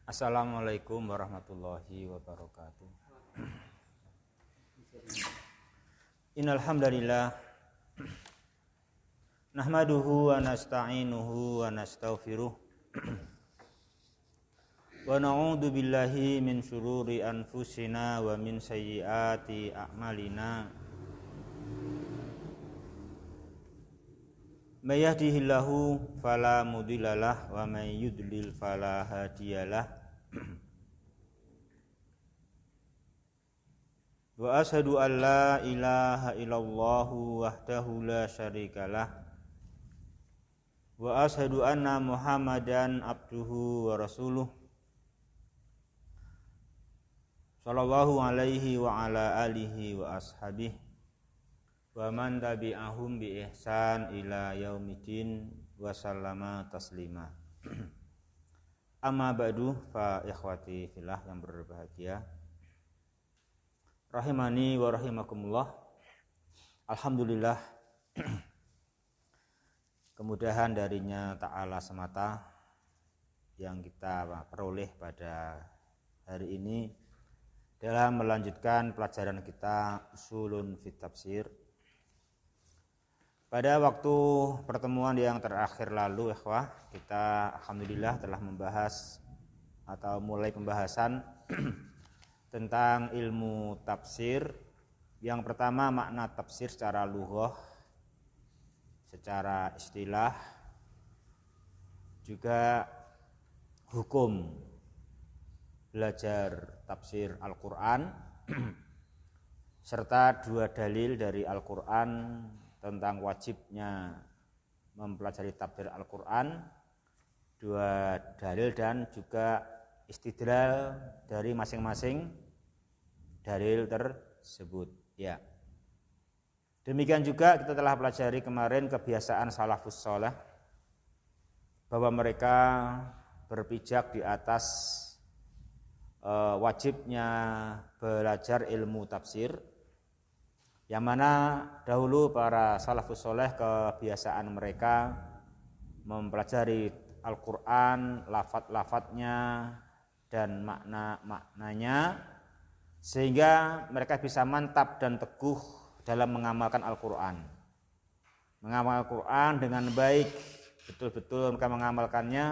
Assalamualaikum warahmatullahi wabarakatuh. Innal hamdalillah nahmaduhu wa nasta'inuhu wa nastaghfiruh wa na'udzu billahi min syururi anfusina wa min sayyiati a'malina. May yahdihillahu fala mudhillalah wa may yudlil fala hadiyalah. Wa asyhadu an la ilaha illallah wahdahu la syarikalah wa asyhadu anna Muhammadan abduhu wa rasuluh sallallahu alaihi wa ala alihi wa ashabihi wa man tabi'ahum bi ihsan ila yaumiddin wa sallama taslima. Amma ba'du, fa ikhwati fillah yang berbahagia, rahimani wa rahimakumullah. Alhamdulillah, kemudahan darinya ta'ala semata yang kita peroleh pada hari ini dalam melanjutkan pelajaran kita Ushulun fit Tafsir. Pada waktu pertemuan yang terakhir lalu, ikhwah, kita alhamdulillah telah membahas atau mulai pembahasan tentang ilmu tafsir. Yang pertama, makna tafsir secara lughah, secara istilah, juga hukum belajar tafsir Al-Quran serta dua dalil dari Al-Quran tentang wajibnya mempelajari tafsir Al-Quran, dua dalil dan juga istidlal dari masing-masing dalil tersebut. Ya. Demikian juga kita telah pelajari kemarin kebiasaan salafus saleh bahwa mereka berpijak di atas wajibnya belajar ilmu tafsir, yang mana dahulu para salafus saleh kebiasaan mereka mempelajari Al-Quran, lafaz-lafaznya dan makna-maknanya, sehingga mereka bisa mantap dan teguh dalam mengamalkan Al-Quran. Mengamalkan Al-Quran dengan baik, betul-betul mereka mengamalkannya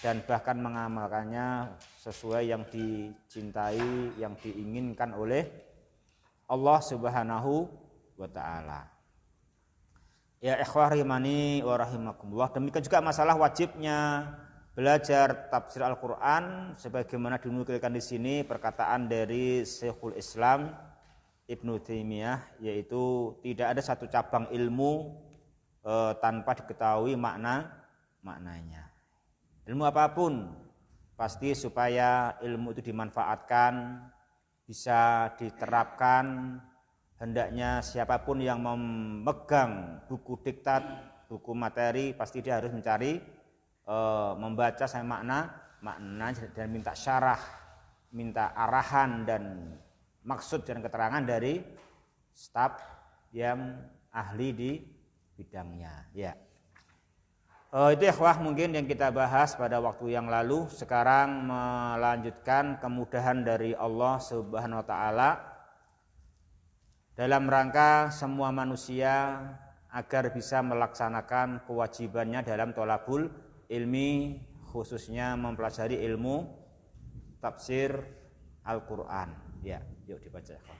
dan bahkan mengamalkannya sesuai yang dicintai, yang diinginkan oleh Allah Subhanahu wa ta'ala. Ya ikhwah rahimani wa rahimakumullah, demikian juga masalah wajibnya belajar tafsir Al-Quran sebagaimana dinukilkan di sini perkataan dari Syekhul Islam Ibnu Taimiyah, yaitu tidak ada satu cabang ilmu tanpa diketahui maknanya. Ilmu apapun pasti supaya ilmu itu dimanfaatkan, bisa diterapkan, hendaknya siapapun yang memegang buku diktat, buku materi, pasti dia harus mencari membaca sama makna dan minta syarah, minta arahan dan maksud dan keterangan dari staf yang ahli di bidangnya. Ya. Itu ikhwah mungkin yang kita bahas pada waktu yang lalu. Sekarang melanjutkan kemudahan dari Allah Subhanahu wa ta'ala dalam rangka semua manusia agar bisa melaksanakan kewajibannya dalam thalabul ilmi, khususnya mempelajari ilmu tafsir Al-Quran. Ya, yuk dibaca ikhwah.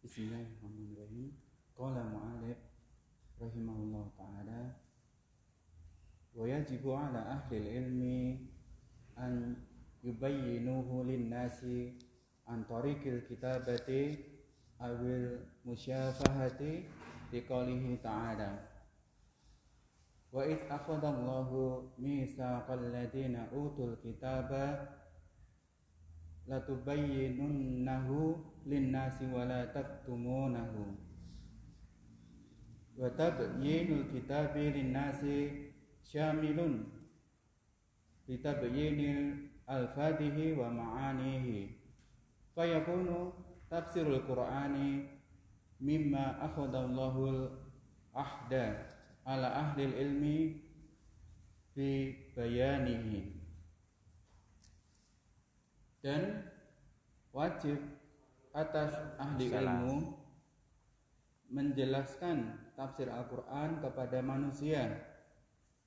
Bismillahirrahmanirrahim. Qala mu'alif rahimahullah ta'ala, wa yajibu ala ahli ilmi an yubayyinuhu linnasi an tariqil kitabati awil musyafahati liqaulihi ta'ala, wa id akhadallahu mitsaqal ladina utul kitaba latubayyinunnahu linnasi wa la taktumunahu wa tabyinul kitabi linnasi syamilun litabyinil al-fadihi wa ma'anihi fayakunu tafsirul qur'ani mimma akhadallahu ahda ala ahli ilmi fi bayanihi. Dan wajib atas ahli ilmu menjelaskan tafsir Al-Quran kepada manusia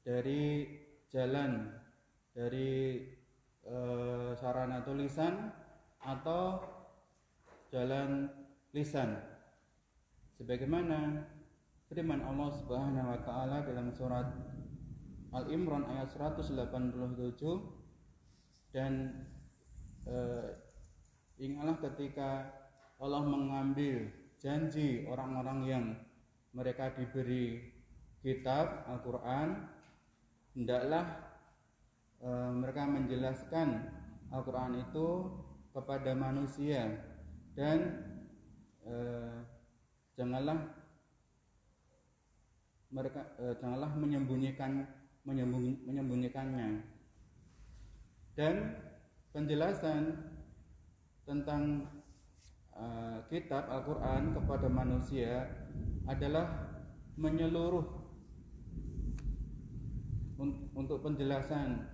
dari jalan, dari sarana tulisan atau jalan lisan, sebagaimana firman Allah Subhanahu wa taala dalam surat Al-Imran ayat 187, dan ingatlah ketika Allah mengambil janji orang-orang yang mereka diberi kitab Al-Quran, hendaklah mereka menjelaskan Al-Quran itu kepada manusia, dan janganlah menyembunyikannya. Dan penjelasan tentang kitab Al-Quran kepada manusia adalah menyeluruh untuk penjelasan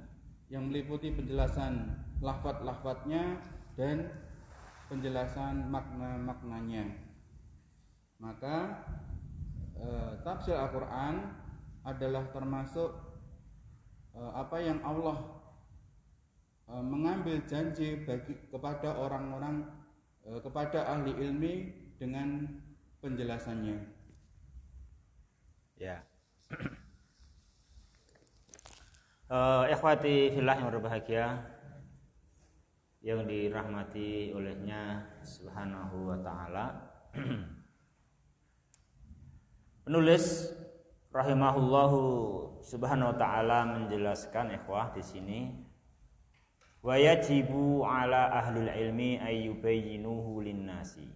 yang meliputi penjelasan lafaz-lafaznya dan penjelasan makna-maknanya. Maka tafsir Al-Quran adalah termasuk apa yang Allah mengambil janji kepada orang-orang, kepada ahli ilmi dengan penjelasannya. Ya. Ikhwati fillah yang berbahagia, yang dirahmati olehnya Subhanahu wa ta'ala. Penulis rahimahullahu subhanahu wa ta'ala menjelaskan ikhwah di sini, wa yajibu ala ahlil ilmi ayyubayyinuhu linnasi.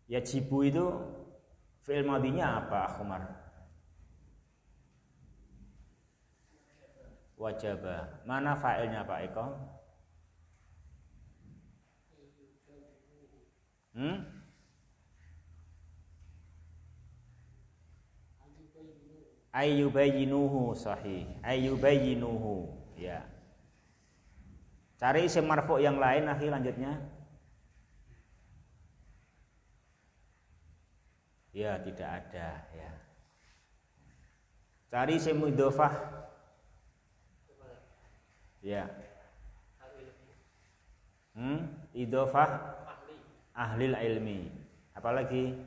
Yajibu itu fi'il madinya apa, Akhumar? Wajaba. Mana fa'ilnya Pak Eko? Ayyubayyinuhu, sahih. Ayyubayyinuhu, ya. Cari isim marfu yang lain, akhi, lanjutnya. Ya, tidak ada, ya. Cari isim idhofah. Ya. Idhofah ahlil ilmi. Apalagi?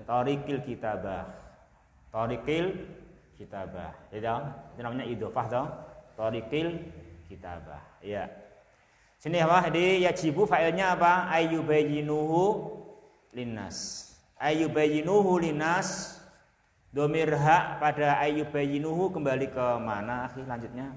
Tariqil kitabah. Tariqil kitabah. Itu namanya idhofah toh. Tariqil kitabah. Ya. Sini apa? Di yajibu fa'ilnya apa? Ayyubayyinuhu linnas. Ayyubayyinuhu linnas. Dhamir ha pada ayyubayyinuhu kembali ke mana, akhi, lanjutnya?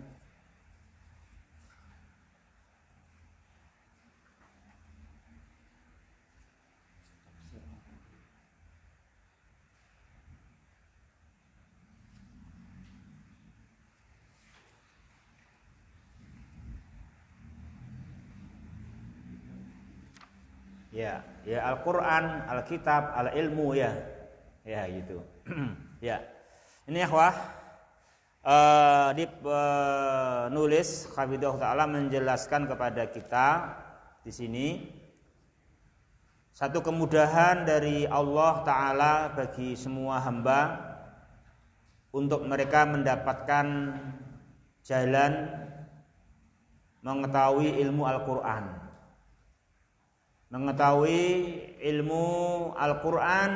Ya, ya Al-Qur'an, Al-Kitab, Al-Ilmu, ya. Ya gitu. Ya. Ini ikhwah, di penulis Hafidhahullah Ta'ala menjelaskan kepada kita di sini satu kemudahan dari Allah Ta'ala bagi semua hamba untuk mereka mendapatkan jalan mengetahui ilmu Al-Qur'an. Mengetahui ilmu Al-Qur'an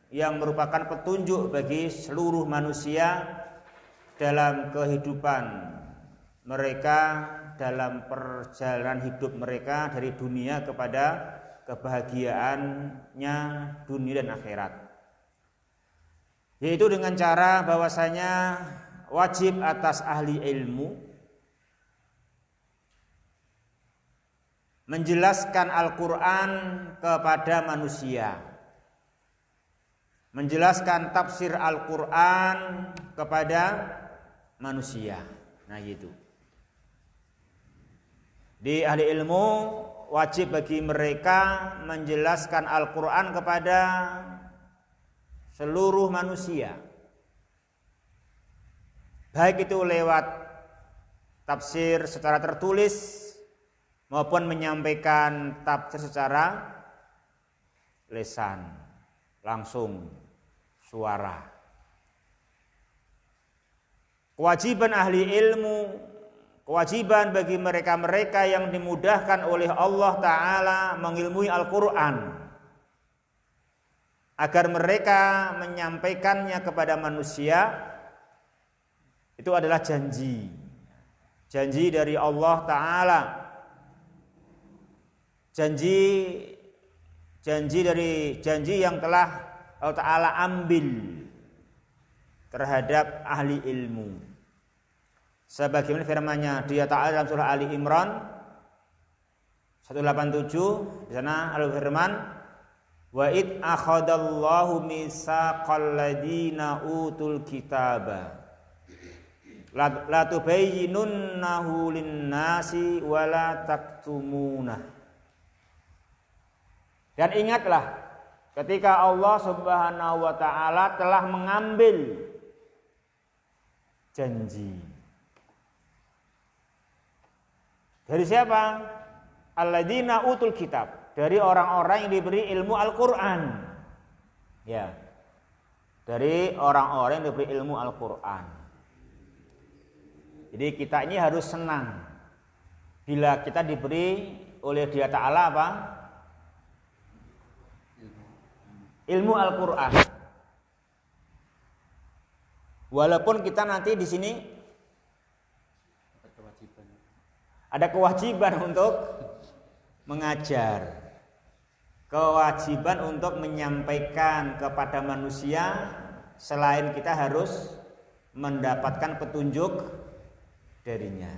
yang merupakan petunjuk bagi seluruh manusia dalam kehidupan mereka, dalam perjalanan hidup mereka dari dunia kepada kebahagiaannya dunia dan akhirat. Yaitu dengan cara bahwasanya wajib atas ahli ilmu menjelaskan Al-Qur'an kepada manusia. Menjelaskan tafsir Al-Qur'an kepada manusia. Nah gitu. Di ahli ilmu wajib bagi mereka menjelaskan Al-Quran kepada seluruh manusia, baik itu lewat tafsir secara tertulis maupun menyampaikan tafsir secara lisan, langsung suara. Kewajiban ahli ilmu, kewajiban bagi mereka-mereka yang dimudahkan oleh Allah Ta'ala mengilmui Al-Quran, agar mereka menyampaikannya kepada manusia, itu adalah janji dari Allah Ta'ala, janji yang telah Allah Ta'ala ambil terhadap ahli ilmu. Sebagaimana firman-Nya Dia Ta'ala dalam surah Ali Imran 187, di sana Allah firman, wa id akhadallahu mitsaqal ladina utul kitaba la tubayyinunnahu lin-nasi wa la taktumunah. Dan ingatlah ketika Allah Subhanahu wa Ta'ala telah mengambil janji dari siapa? Alladzina utul kitab, dari orang-orang yang diberi ilmu Al-Qur'an. Ya. Dari orang-orang yang diberi ilmu Al-Qur'an. Jadi kita ini harus senang bila kita diberi oleh Dia Ta'ala apa? Ilmu Al-Qur'an. Walaupun kita nanti di sini ada kewajiban untuk mengajar, kewajiban untuk menyampaikan kepada manusia, selain kita harus mendapatkan petunjuk darinya,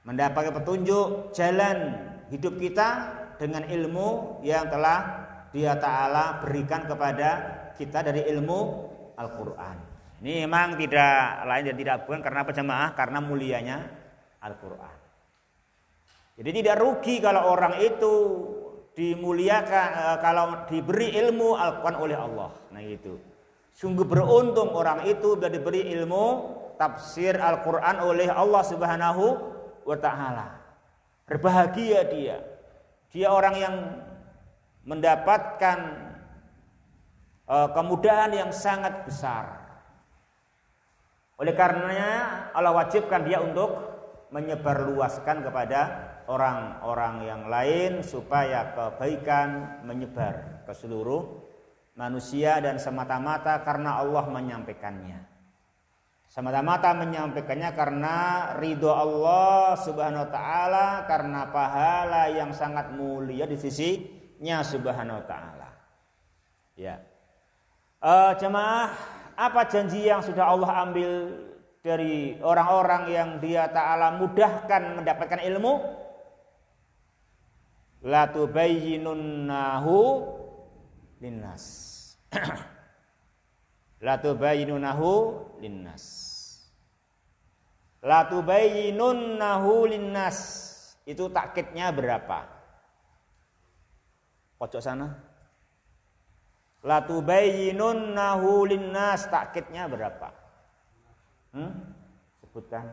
mendapatkan petunjuk jalan hidup kita dengan ilmu yang telah Dia Ta'ala berikan kepada kita dari ilmu Al-Quran. Ini memang tidak lain dan tidak bukan karena apa jemaah, karena mulianya Al-Quran. Jadi tidak rugi kalau orang itu dimuliakan, kalau diberi ilmu Al-Quran oleh Allah. Nah itu. Sungguh beruntung orang itu sudah diberi ilmu tafsir Al-Quran oleh Allah Subhanahu wa Ta'ala. Berbahagia dia. Dia orang yang mendapatkan kemudahan yang sangat besar. Oleh karenanya Allah wajibkan dia untuk menyebarluaskan kepada orang-orang yang lain supaya kebaikan menyebar ke seluruh manusia, dan semata-mata karena Allah menyampaikannya. Semata-mata menyampaikannya karena ridho Allah Subhanahu wa Ta'ala, karena pahala yang sangat mulia di sisinya Subhanahu wa Ta'ala. Ya. Jemaah, apa janji yang sudah Allah ambil dari orang-orang yang Dia Ta'ala mudahkan mendapatkan ilmu? La tubayyinunnahu linnas. La tubayyinunnahu linnas. La tubayyinunnahu linnas. Itu takkidnya berapa? Pojok sana. La tubayyinunnahu linnas, takkidnya berapa? Sebutkan.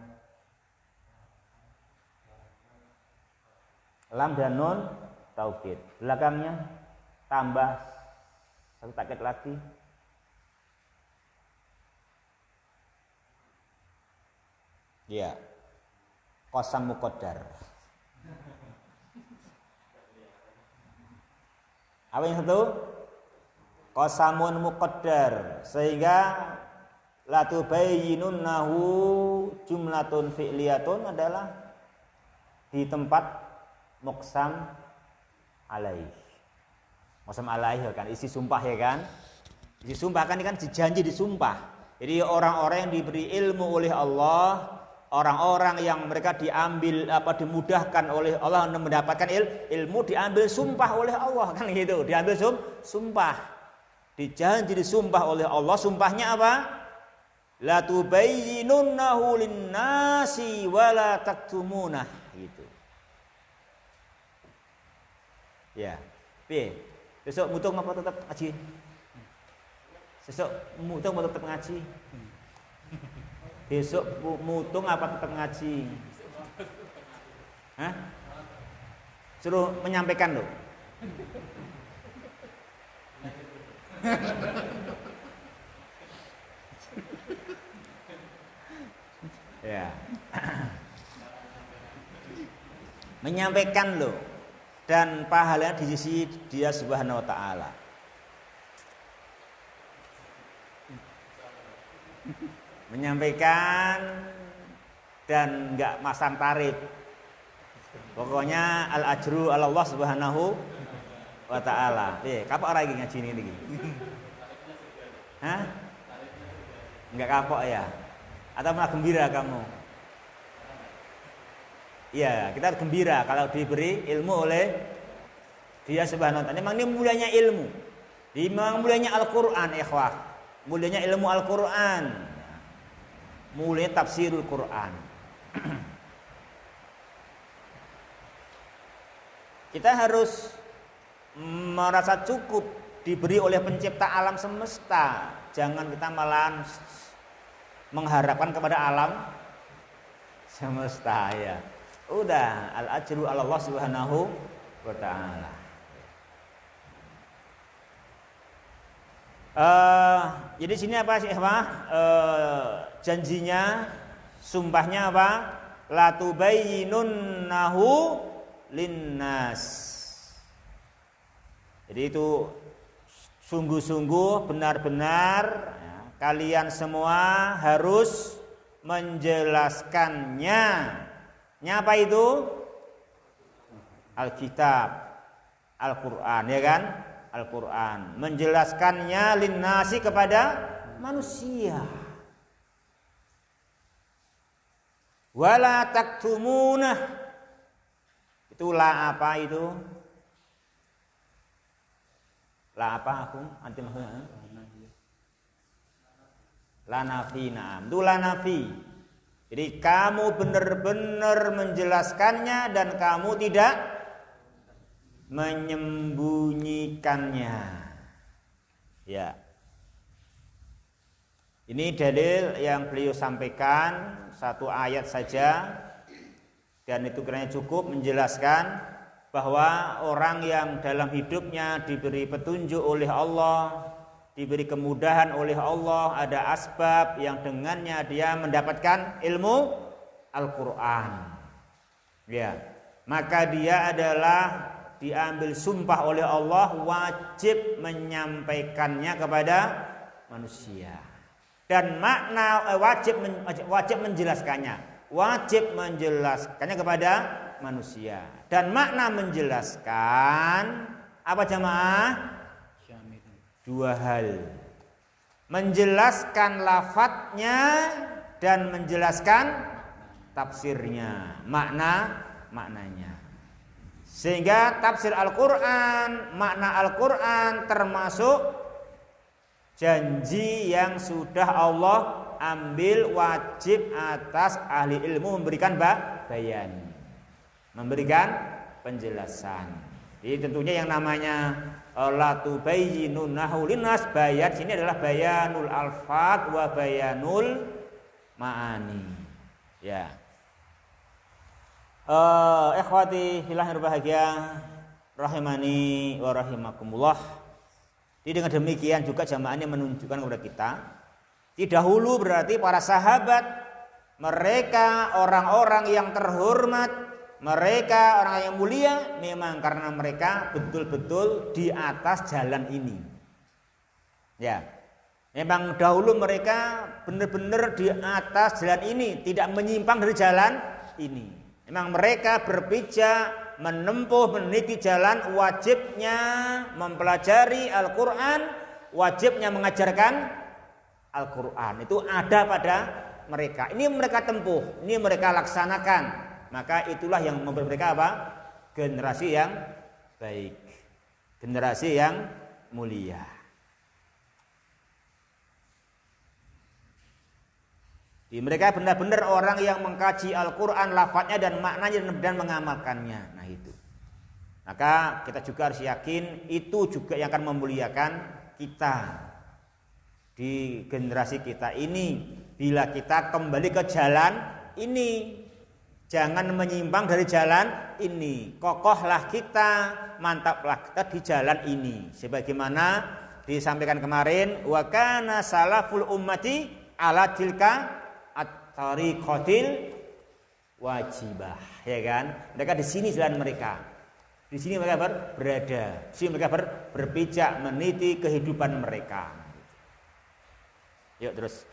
Lam dan nun taukid. Belakangnya tambah satu takkid lagi. Ya. Qasam muqaddar. Apa yang satu? Qasamun muqaddar, sehingga la tubayyinunnahu jumlatun fi'liyatun adalah di tempat muqsam alaih. Muqsam alaih kan isi sumpah ya kan? Isi sumpah kan ini kan janji disumpah. Jadi orang-orang yang diberi ilmu oleh Allah, orang-orang yang mereka diambil dimudahkan oleh Allah untuk mendapatkan ilmu, diambil sumpah oleh Allah kan gitu. Diambil sumpah. Dijanji disumpah oleh Allah, sumpahnya apa? La tubayyinunnahu lin-nasi wa la taktumunah gitu. Ya. Piye? Besok mutung apa tetap ngaji? Besok mutung apa tetap ngaji? Besok mutung apa tetap ngaji? Hah? Suruh menyampaikan loh. Ya. Menyampaikan loh. Dan pahalanya di sisi Dia Subhanahu wa taala. Menyampaikan dan enggak masang tarif. Pokoknya al ajru ala Allah Subhanahu wa taala. Kapok ora iki ngaji ini iki? Hah? Enggak kapok ya? Atau malah gembira kamu? Iya, kita gembira kalau diberi ilmu oleh Dia Subhanahu wa taala. Memang ini mulianya ilmu. Memang mulianya Al-Qur'an, ikhwah. Mulianya ilmu Al-Qur'an. Mulianya tafsirul Qur'an. Kita harus merasa cukup diberi oleh pencipta alam semesta. Jangan kita malah mengharapkan kepada alam semesta ya. Udah al-ajru ala Allah Subhanahu wa taala. Jadi sini apa sih janjinya, sumpahnya apa? La tubayyinunnahu linnas. Jadi itu sungguh-sungguh benar-benar ya, kalian semua harus menjelaskannya. Apa itu? Alkitab, Al-Qur'an ya kan? Al-Qur'an. Menjelaskannya linnasi kepada manusia. Wala taktumunah. Itulah apa itu? La apa aku? Anti maksudnya? La nafi, na'am. Itu la nafi. Jadi kamu benar-benar menjelaskannya dan kamu tidak menyembunyikannya. Ya. Ini dalil yang beliau sampaikan, satu ayat saja, dan itu kiranya cukup menjelaskan bahwa orang yang dalam hidupnya diberi petunjuk oleh Allah, diberi kemudahan oleh Allah, ada asbab yang dengannya dia mendapatkan ilmu Al-Qur'an. Ya, maka dia adalah diambil sumpah oleh Allah wajib menyampaikannya kepada manusia. Dan makna wajib menjelaskannya, wajib menjelaskannya kepada manusia. Dan makna menjelaskan apa jamaah? Dua hal. Menjelaskan lafadznya dan menjelaskan tafsirnya, maknanya. Sehingga tafsir Al-Qur'an, makna Al-Qur'an termasuk janji yang sudah Allah ambil wajib atas ahli ilmu memberikan bayan, memberikan penjelasan. Jadi tentunya yang namanya la tubayyinunnahu linnas, bayan sini adalah bayanul alfaz wa bayanul ma'ani. Ya. Ikhwati fillah yang berbahagia rahimani wa rahimakumullah. Jadi dengan demikian juga jamaah ini menunjukkan kepada kita, dahulu berarti para sahabat, mereka orang-orang yang terhormat, mereka orang yang mulia, memang karena mereka betul-betul di atas jalan ini. Ya, memang dahulu mereka benar-benar di atas jalan ini, tidak menyimpang dari jalan ini. Memang mereka berpijak menempuh meniti jalan, wajibnya mempelajari Al-Qur'an, wajibnya mengajarkan Al-Qur'an. Itu ada pada mereka. Ini mereka tempuh, ini mereka laksanakan. Maka itulah yang membuat mereka apa? Generasi yang baik, generasi yang mulia. Mereka benar-benar orang yang mengkaji Al-Qur'an, lafadznya dan maknanya dan mengamalkannya. Nah itu. Maka kita juga harus yakin itu juga yang akan memuliakan kita di generasi kita ini. Bila kita kembali ke jalan ini, jangan menyimpang dari jalan ini. Kokohlah kita, mantaplah kita di jalan ini. Sebagaimana disampaikan kemarin, wa kana salaful ummati ala tilka at-tariqatil wajibah, ya kan? Mereka di sini jalan mereka. Di sini mereka berada. Di sini mereka berpijak meniti kehidupan mereka. Yuk terus.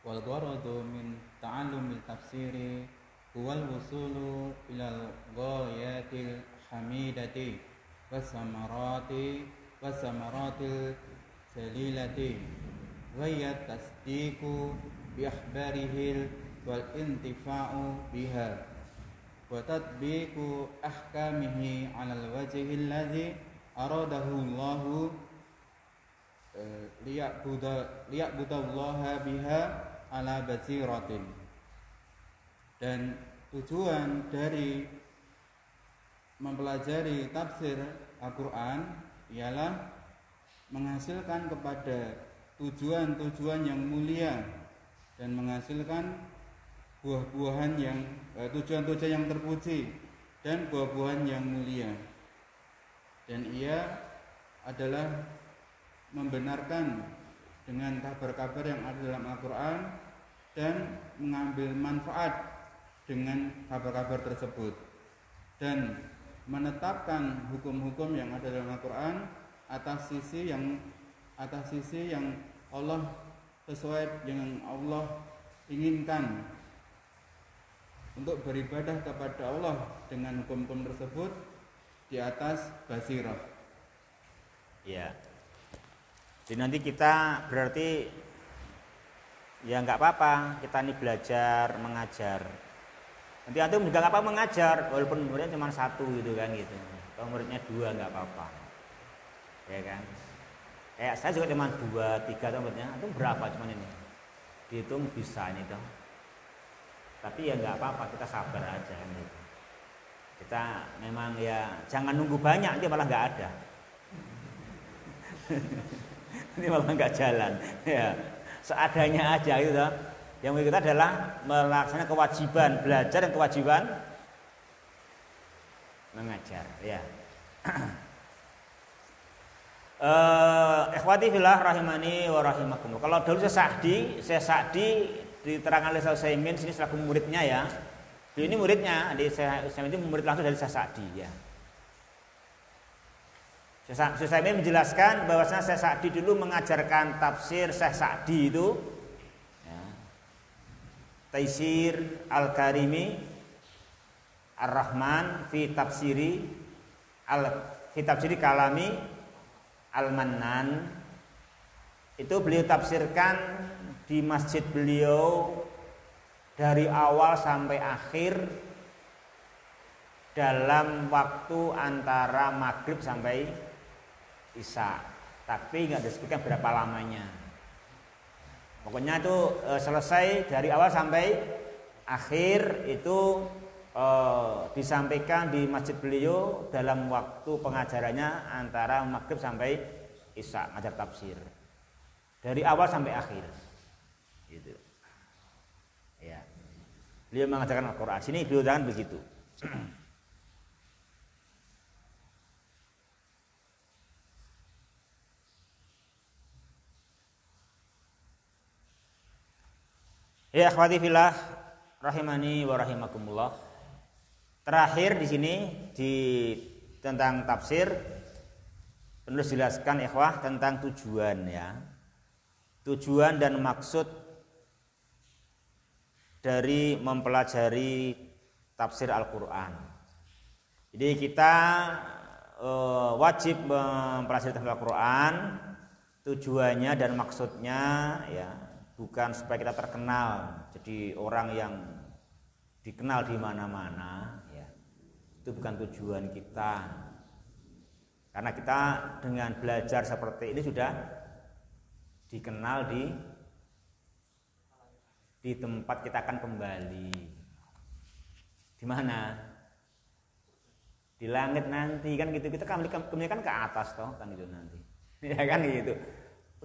Wal gharadu min ta'allumil tafsiri huwal wusulu ilal ghayatil hamidati wasamaratil jalilati wa tasdiqu bi akhbarihil wal intifa'u biha wa tatbiqu ahkamihi 'alal wajhil ladzi aradahu Allahu liya'budallaha biha ala basiratin. Dan tujuan dari mempelajari tafsir Al-Quran ialah menghasilkan kepada tujuan-tujuan yang mulia dan menghasilkan buah-buahan yang tujuan-tujuan yang terpuji dan buah-buahan yang mulia. Dan ia adalah membenarkan dengan kabar-kabar yang ada dalam Al-Quran dan mengambil manfaat dengan kabar-kabar tersebut dan menetapkan hukum-hukum yang ada dalam Al-Quran atas sisi yang Allah sesuai yang Allah inginkan untuk beribadah kepada Allah dengan hukum-hukum tersebut di atas basirah. Ya. Jadi nanti kita berarti ya nggak apa-apa kita ini belajar mengajar. Nanti antum juga nggak apa mengajar walaupun muridnya cuma 1 gitu kan gitu. Kalau muridnya 2 nggak apa-apa, ya kan? Kayak saya juga cuma 2, 3 muridnya. Antum berapa cuma ini? Dihitung bisa ini dong. Tapi ya nggak apa-apa kita sabar aja kan gitu. Kita memang ya jangan nunggu banyak nanti malah nggak ada. Ini malah nggak jalan ya seadanya aja gitu toh. Yang kita adalah melaksanakan kewajiban belajar dan kewajiban mengajar ya. Ikhwati fillah rahimani wa rahimakumullah. Kalau dulu saya Sa'di diterangkan oleh Syekh Utsaimin sini selaku muridnya ya. Ini muridnya, di Syekh Utsaimin itu murid langsung dari Syekh Sa'di ya. Syekh Utsaimin menjelaskan bahwasanya Syekh Sa'di dulu mengajarkan tafsir Syekh Sa'di itu ya, Taisir Al-Karimi Ar-Rahman fi tafsiri kalami Al-Mannan. Itu beliau tafsirkan di masjid beliau dari awal sampai akhir dalam waktu antara maghrib sampai isya, tapi nggak disebutkan berapa lamanya. Pokoknya itu selesai dari awal sampai akhir itu disampaikan di masjid beliau dalam waktu pengajarannya antara maghrib sampai isya, ngajar tafsir dari awal sampai akhir. Gitu. Ya. Beliau mengajarkan Al-Quran. Sini beliau jangan begitu. Ya akhwati fillah rahimani wa rahimakumullah. Terakhir di sini tentang tafsir penulis jelaskan ikhwah tentang tujuan ya. Tujuan dan maksud dari mempelajari tafsir Al-Qur'an. Jadi kita wajib mempelajari tafsir Al-Qur'an, tujuannya dan maksudnya ya bukan supaya kita terkenal, jadi orang yang dikenal di mana-mana, ya. Itu bukan tujuan kita. Karena kita dengan belajar seperti ini sudah dikenal di di tempat kita akan kembali. Di mana? Di langit nanti kan gitu. Kita kembali kan ke atas toh kan gitu nanti. Ya kan gitu.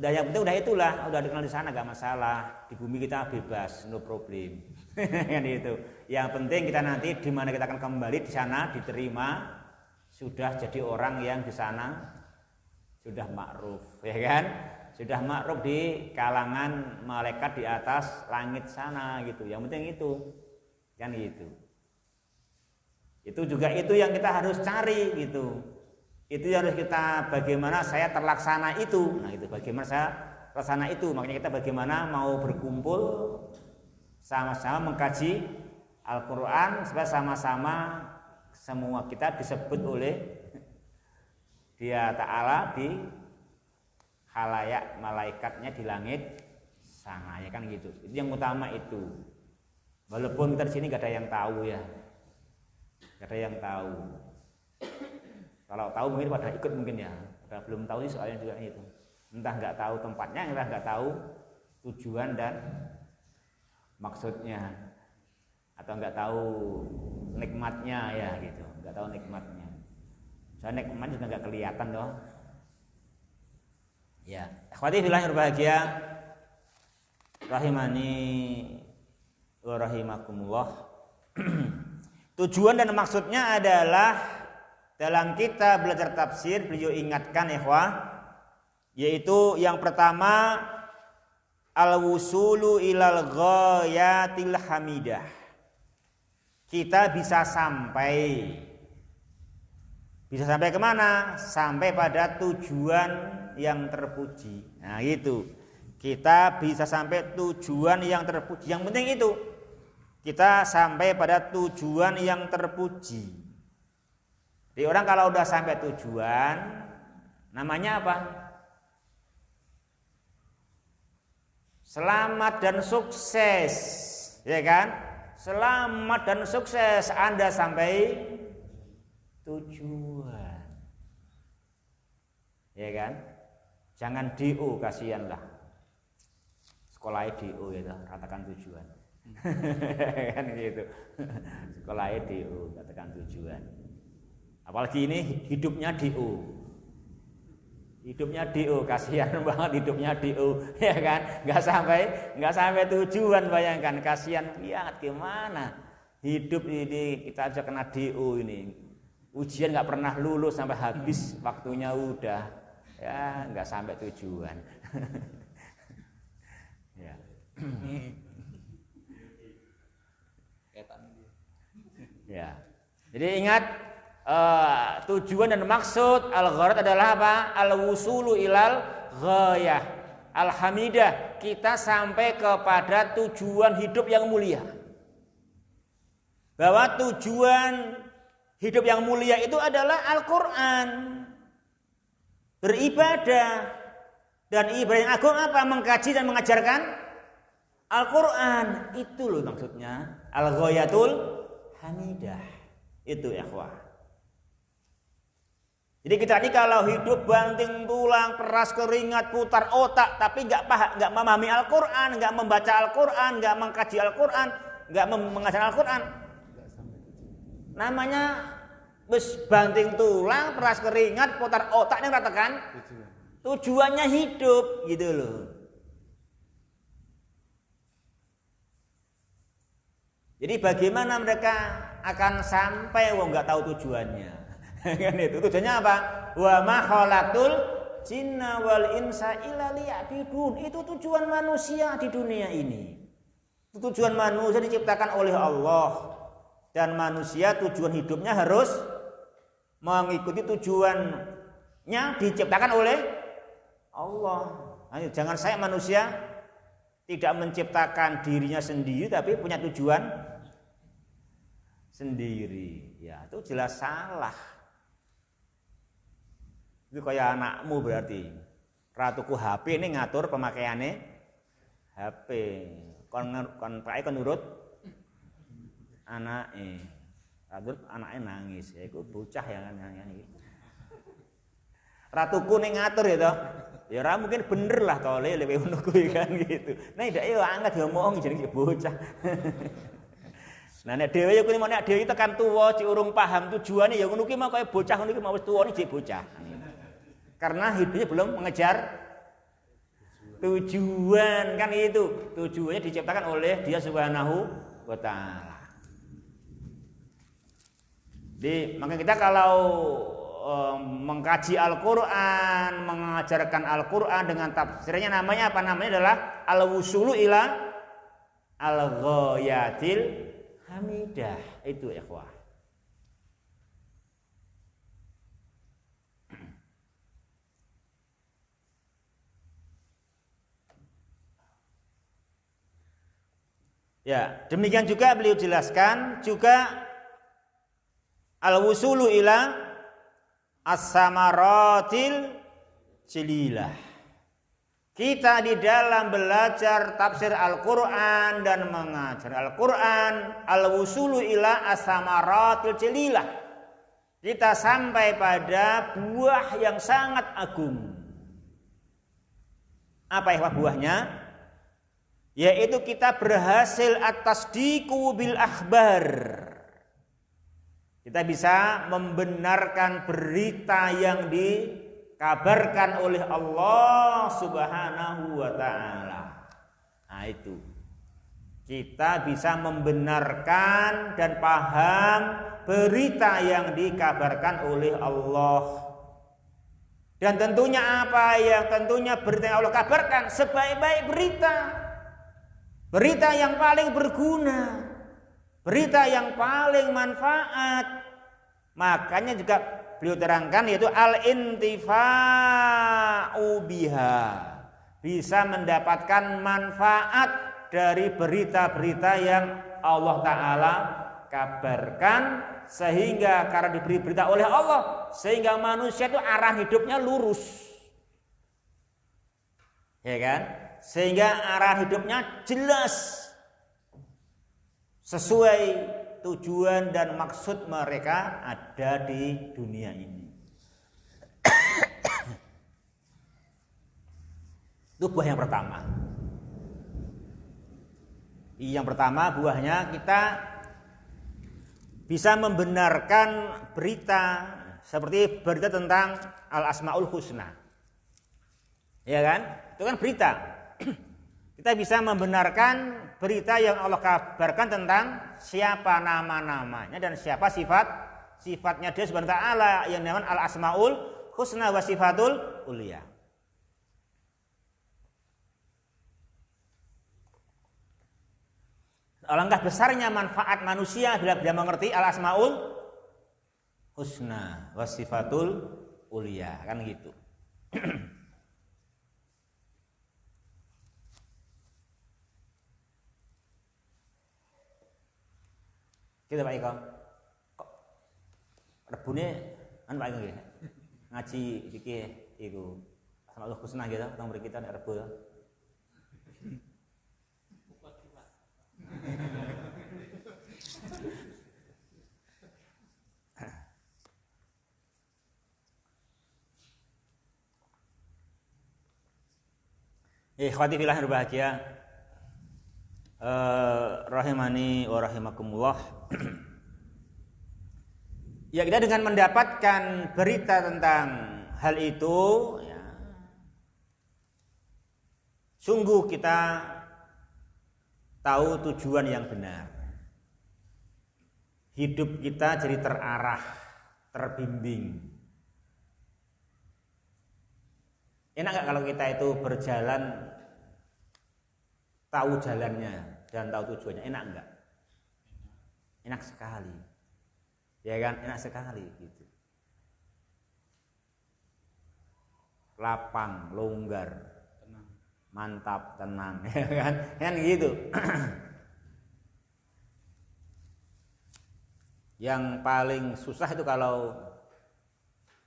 Udah yang penting udah itulah, udah dikenal di sana gak masalah. Di bumi kita bebas, no problem. Kan itu. Yang penting kita nanti di mana kita akan kembali di sana diterima, sudah jadi orang yang di sana sudah ma'ruf, ya kan? Sudah ma'ruf di kalangan malaikat di atas langit sana gitu. Yang penting itu. Kan gitu. Itu juga itu yang kita harus cari gitu. Itu yang harus kita bagaimana saya terlaksana itu. Nah, itu bagaimana saya terlaksana itu. Makanya kita bagaimana mau berkumpul sama-sama mengkaji Al-Qur'an supaya sama-sama semua kita disebut oleh Dia Ta'ala di khalayak malaikatnya di langit sana, ya kan gitu. Itu yang utama itu. Walaupun kita di sini gak ada yang tahu ya. Gak ada yang tahu. Kalau tahu mungkin pada ikut mungkin ya. Pada belum tahu sih soalnya juga itu. Entah nggak tahu tempatnya, entah nggak tahu tujuan dan maksudnya, atau nggak tahu nikmatnya ya gitu. Nggak tahu nikmatnya. Soalnya nikmat juga nggak kelihatan dong. Ya, akhwati fillah yang berbahagia, rahimani wa rahimakumullah. Tujuan dan maksudnya adalah dalam kita belajar tafsir beliau ingatkan ikhwah, yaitu yang pertama al-wusulu ilal ghayatil hamidah. Kita bisa sampai kemana? Sampai pada tujuan yang terpuji. Nah itu, kita bisa sampai tujuan yang terpuji. Yang penting itu, kita sampai pada tujuan yang terpuji. Jadi orang kalau udah sampai tujuan, namanya apa? Selamat dan sukses, ya kan? Selamat dan sukses, Anda sampai tujuan, ya kan? Jangan DO, kasihanlah. Sekolahnya DO ya, katakan tujuan, kan gitu. Sekolahnya DO, katakan tujuan. Apalagi ini hidupnya DO. Hidupnya DO, kasihan banget hidupnya DO, ya kan? Nggak sampai tujuan, bayangkan, kasihan banget gimana? Hidup ini kita aja kena DO ini. Ujian nggak pernah lulus sampai habis waktunya udah. Ya, nggak sampai tujuan. Ya. Ya. Jadi ingat, tujuan dan maksud al-gharad adalah apa? Al-wusulu ilal ghayah al-hamidah. Kita sampai kepada tujuan hidup yang mulia. Bahwa tujuan hidup yang mulia itu adalah Al-Qur'an. Beribadah. Dan ibadah yang agung apa? Mengkaji dan mengajarkan Al-Qur'an. Itu loh maksudnya al-ghayatul hamidah. Itu ikhwah. Jadi kita ini kalau hidup banting tulang, peras keringat, putar otak, tapi nggak memahami Al-Quran, nggak membaca Al-Quran, nggak mengkaji Al-Quran, nggak mengajar Al-Quran, namanya banting tulang, peras keringat, putar otak, ini katakan tujuannya hidup, gitu loh. Jadi bagaimana mereka akan sampai nggak tahu tujuannya? Kan itu tujuannya apa? Wa ma khalaqtul jinna wal insa illa liya'budun. Itu tujuan manusia di dunia ini. Itu tujuan manusia diciptakan oleh Allah, dan manusia tujuan hidupnya harus mengikuti tujuannya diciptakan oleh Allah. Ayo, jangan saya manusia tidak menciptakan dirinya sendiri tapi punya tujuan sendiri. Ya, itu jelas salah. Itu kayak anakmu berarti. Ratuku HP ini ngatur pemakaiannya HP. Kon nurut anaknya. Ratu anaknya nangis. Ya itu bocah ya kan. Ratuku ini ngatur ya toh. Ya ora mungkin bener lah tole lewe ngono kuwi kan gitu. Nek ndak yo angkat diomong jenenge bocah. Nah nek dhewe ya kuwi nek dhewe tekan tuwa cek urung paham tujuane ya ngono ki mau kaya bocah ngono ki mau wis tuwa iki bocah. Karena hidupnya belum mengejar tujuan kan itu. Tujuannya diciptakan oleh Dia Subhanahu wa taala. Jadi maka kita kalau mengkaji Al-Qur'an, mengajarkan Al-Qur'an dengan tafsirnya namanya apa? Namanya adalah al-wusulu ila al-ghayatil hamidah. Itu ikhwah. Ya, demikian juga beliau jelaskan juga al-wusulu ila as-samaratil jalilah. Kita di dalam belajar tafsir Al-Qur'an dan mengajar Al-Qur'an, al-wusulu ila as-samaratil jalilah. Kita sampai pada buah yang sangat agung. Apa ya buahnya? Yaitu kita berhasil at-tasdiqu bil akhbar. Kita bisa membenarkan berita yang dikabarkan oleh Allah Subhanahu wa taala. Nah itu. Kita bisa membenarkan dan paham berita yang dikabarkan oleh Allah. Dan tentunya apa yang tentunya berita yang Allah kabarkan sebaik-baik berita. Berita yang paling berguna, berita yang paling manfaat. Makanya juga beliau terangkan yaitu al-intifa'u biha. Bisa mendapatkan manfaat dari berita-berita yang Allah Ta'ala kabarkan. Sehingga karena diberi berita oleh Allah, sehingga manusia itu arah hidupnya lurus. Ya kan? Sehingga arah hidupnya jelas sesuai tujuan dan maksud mereka ada di dunia ini. Itu buah yang pertama. Yang pertama buahnya kita bisa membenarkan berita seperti berita tentang al-asmaul husna. Ya kan? Itu kan berita. Kita bisa membenarkan berita yang Allah kabarkan tentang siapa nama-namanya dan siapa sifatnya Dia Subhanahu wa taala yang namanya al-asmaul husna wa sifatul ulia. Alangkah besarnya manfaat manusia bila dia mengerti al-asmaul husna wa sifatul ulia, kan gitu. Kita Pak Iko, kok rebune kan Pak Iko nggih. Ngaji iki iku Asmaul Husna gitu, teng mriki kita nek rebu. Ikhwati fillah yang berbahagia, rahimani wa rahimakumullah. Ya, kita dengan mendapatkan berita tentang hal itu ya, sungguh kita tahu tujuan yang benar. Hidup kita jadi terarah, terbimbing. Enak gak kalau kita itu berjalan tahu jalannya dan tahu tujuannya? Enak enggak? Enak sekali. Ya kan? Enak sekali gitu. Lapang, longgar, tenang. Mantap, tenang, ya kan? Kan gitu. Yang paling susah itu kalau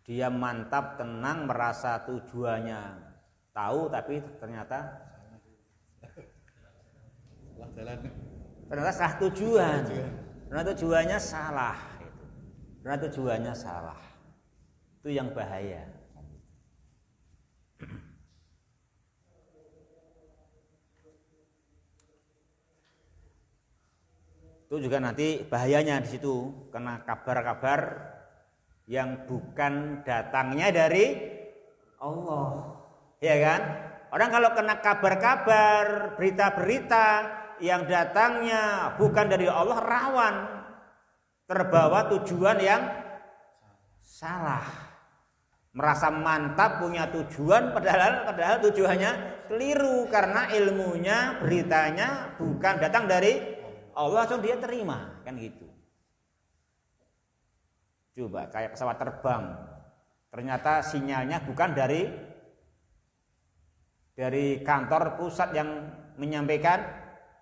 dia mantap, tenang, merasa tujuannya tahu tapi ternyata salah tujuan. Karena tujuannya salah itu. Karena tujuannya salah. Itu yang bahaya. Itu juga nanti bahayanya di situ, karena kabar-kabar yang bukan datangnya dari Allah. Ya kan? Orang kalau kena kabar-kabar, berita-berita yang datangnya bukan dari Allah, rawan terbawa tujuan yang salah. Merasa mantap punya tujuan, padahal tujuannya keliru, karena ilmunya, beritanya bukan datang dari Allah, langsung dia terima, kan gitu. Coba kayak pesawat terbang, ternyata sinyalnya bukan dari kantor pusat yang menyampaikan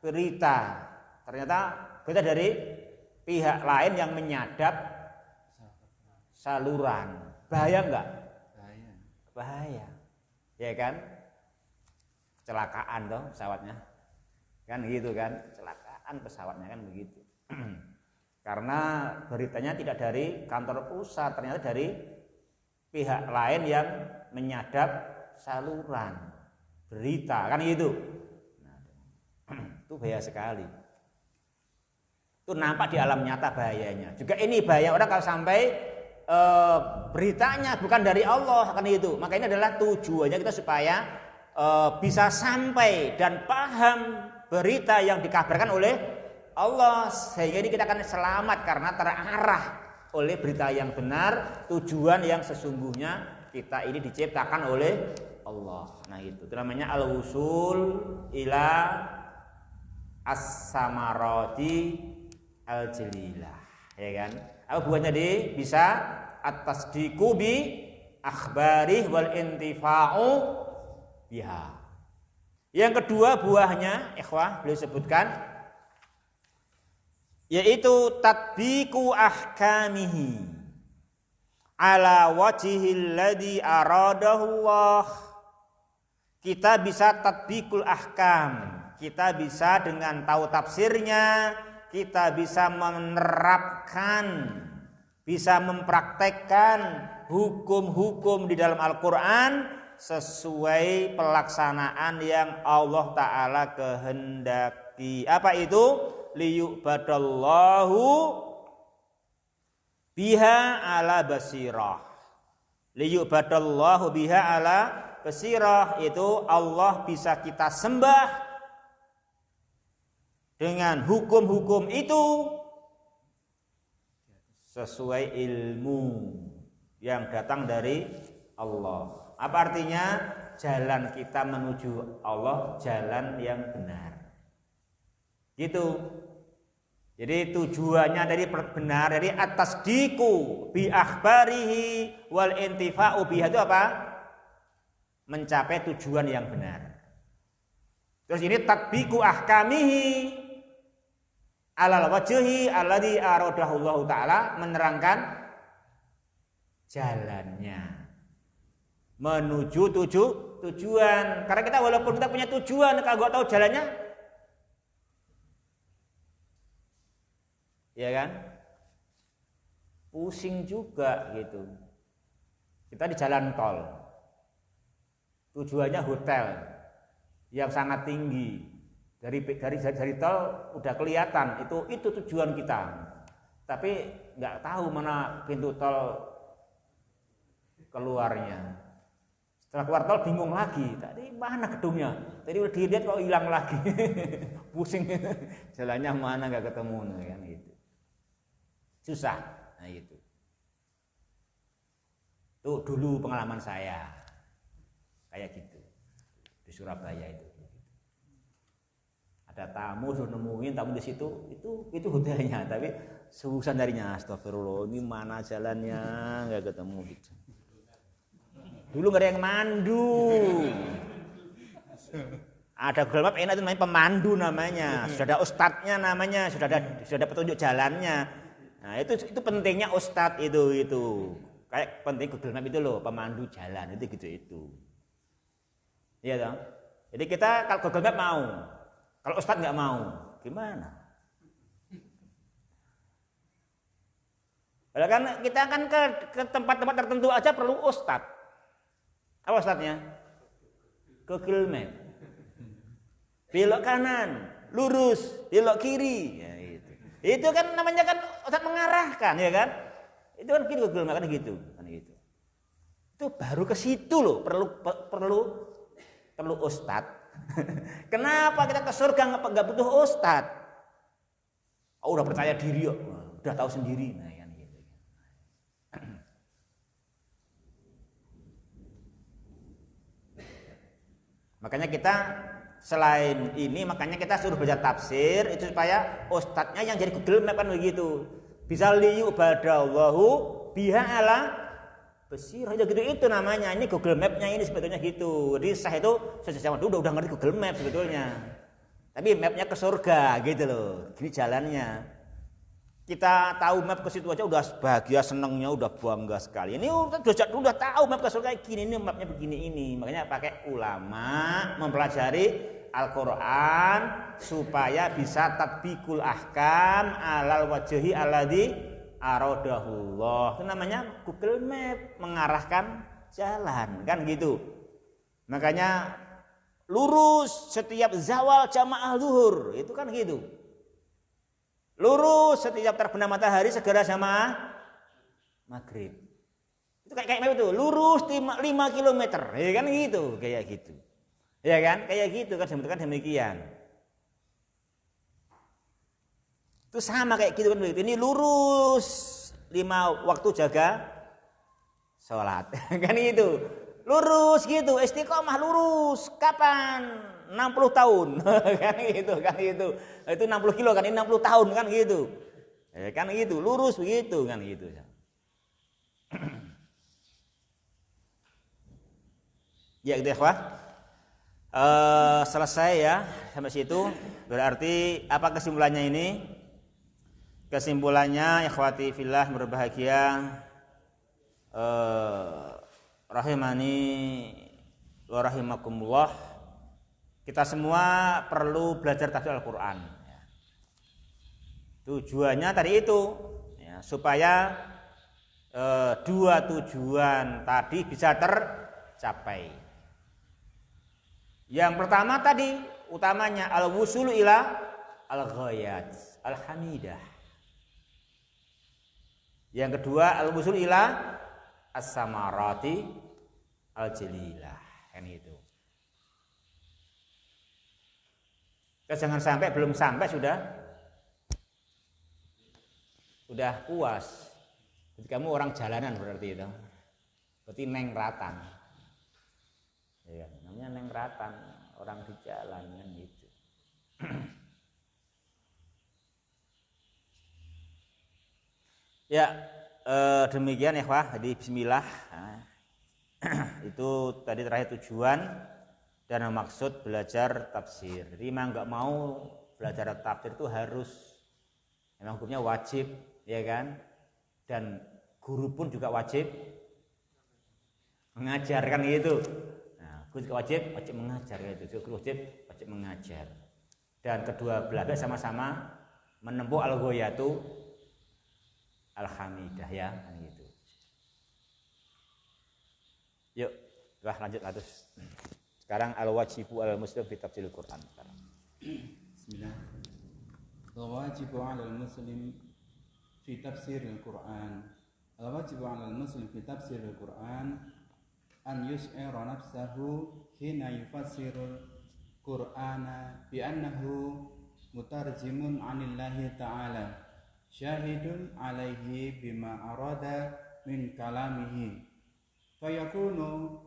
berita, ternyata berita dari pihak lain yang menyadap saluran. Bahaya enggak? Bahaya. Ya kan? Kecelakaan toh pesawatnya. Kan gitu kan? Kecelakaan pesawatnya kan begitu. Karena beritanya tidak dari kantor pusat, ternyata dari pihak lain yang menyadap saluran berita, kan gitu. Nah, itu bahaya sekali. Itu nampak di alam nyata bahayanya. Juga ini bahaya orang kalau sampai beritanya bukan dari Allah, kan itu. Maka ini adalah tujuannya kita supaya bisa sampai dan paham berita yang dikabarkan oleh Allah, sehingga ini kita akan selamat karena terarah oleh berita yang benar, tujuan yang sesungguhnya kita ini diciptakan oleh Allah. Nah itu namanya al-wusul ila as-samarati al-jalilah, ya kan? Apa buahnya bisa at-tasdiqu bi akhbarih wal intifa'u biha. Yang kedua buahnya, ikhwah, beliau sebutkan yaitu tatbiqu ahkamihi ala wajhil ladzi aradahu Allah. Kita bisa tatbiqul ahkam, kita bisa dengan tahu tafsirnya, kita bisa menerapkan, bisa mempraktekkan hukum-hukum di dalam Al-Qur'an sesuai pelaksanaan yang Allah Ta'ala kehendaki. Apa itu? Liyu'badallahu biha ala basirah. Liyu'badallahu biha ala basirah, itu Allah bisa kita sembah dengan hukum-hukum itu sesuai ilmu yang datang dari Allah. Apa artinya? Jalan kita menuju Allah jalan yang benar. Gitu. Jadi tujuannya dari benar, dari at-tasdiqu bi akhbarihi wal intifa'u biha itu apa? Mencapai tujuan yang benar. Terus ini tatbiqu ahkamihi alal wajhi alladzi aradahu Allah Ta'ala, menerangkan jalannya menuju tujuan. Karena kita walaupun kita punya tujuan, kalau nggak tahu jalannya, ya kan, pusing juga gitu. Kita di jalan tol, tujuannya hotel yang sangat tinggi, dari tol udah kelihatan itu tujuan kita, tapi nggak tahu mana pintu tol keluarnya. Setelah keluar tol bingung lagi, tadi mana gedungnya, tadi udah dilihat kok hilang lagi. Pusing, jalannya mana nggak ketemu, kan gitu. Susah. Nah itu. Tuh dulu pengalaman saya kayak gitu di Surabaya itu. Ada tamu sudah nemuin tamu di situ, itu hotelnya, tapi susah nyarinya. Astagfirullah, ini mana jalannya, nggak ketemu gitu. Dulu nggak ada yang mandu. Ada Google Map, enak itu namanya pemandu namanya. Sudah ada ustadznya namanya, sudah ada petunjuk jalannya. Nah itu pentingnya ustadz itu kayak penting Google Map itu loh, pemandu jalan itu gitu. Iya dong. Jadi kita kalau Google Map mau, kalau ustadz nggak mau, gimana? Kalau kan kita kan ke tempat-tempat tertentu aja perlu ustadz. Apa ustadznya? Google Map. Belok kanan, lurus, belok kiri. Ya itu. Itu kan namanya kan Ustaz mengarahkan ya kan. Itu kan gitu Google Map kan gitu. Itu baru ke situ loh, perlu ustad. Kenapa kita ke surga nggak butuh ustad? Oh, udah percaya diri kok, udah tahu sendiri. Nah, kan gitu. Makanya kita selain ini, makanya kita suruh baca tafsir itu supaya ustadznya yang jadi Google Map kan begitu. Bisa liyubadallahu biha ala basirah gitu, itu namanya. Ini Google Map-nya ini sebetulnya gitu. Jadi sah itu sejak zaman dulu udah ngerti Google Map sebetulnya. Tapi mapnya ke surga gitu loh. Gini jalannya. Kita tahu map ke situ aja udah bahagia, senengnya, udah bangga sekali. Ini udah tahu map ke surga gini, ini mapnya begini ini. Makanya pakai ulama mempelajari Al-Qur'an supaya bisa tatbiqul ahkam alal wajhi alladzi aradahullah. Itu namanya Google Map, mengarahkan jalan kan gitu. Makanya lurus setiap zawal jamaah zuhur, itu kan gitu. Lurus setiap terbenam matahari segera jamaah maghrib. Itu kayak map itu, lurus 5 km, ya kan gitu, kayak gitu. Ya kan? Kayak gitu kan disebutkan demikian. Itu sama kayak gitu kan begitu. Ini lurus 5 waktu jaga sholat. Kan gitu. Lurus gitu, istiqomah lurus. Kapan? 60 tahun. Kan gitu. Itu 60 kilo kan, ini 60 tahun kan gitu. Kan gitu, lurus begitu kan gitu. Ya gitu ya, selesai ya sampai situ. Berarti apa kesimpulannya ini? Kesimpulannya ikhwati fillah berbahagia, rahimani wa rahimakumullah, kita semua perlu belajar tafsir Al-Qur'an. Tujuannya tadi itu ya, supaya dua tujuan tadi bisa tercapai. Yang pertama tadi utamanya al-wusulu ila al-ghayat al-hamidah. Yang kedua al-wusul ila as-samarati al-jalilah, kan itu. Jangan sampai belum sampai sudah puas. Jadi kamu orang jalanan berarti itu. Berarti nengratan. Ya, namanya nengratan, orang di jalan kan gitu. Ya, demikian ya Wah, jadi bismillah. Nah, itu tadi terakhir tujuan dan maksud belajar tafsir. Jadi memang nggak mau belajar tafsir itu harus, memang hukumnya wajib, ya kan? Dan guru pun juga wajib mengajarkan gitu. Nah, guru juga wajib mengajar gitu. Guru wajib mengajar. Dan kedua belah pihak sama-sama menempuh al-ghayatu al-hamidah ya, kan gitu. Yuk, lanjut terus. Sekarang al-wajibu al-muslim fi tafsiril Quran sekarang. Bismillah. Al-wajibu 'alal muslim fi tafsiril Quran. Al-wajibu 'alal muslim fi tafsiril Quran an yus'ira nafsahu hina yufassirul Qur'ana bi annahu mutarjimun 'anillahi ta'ala. Syahidun alaihi bima arada min kalamihi fayakunu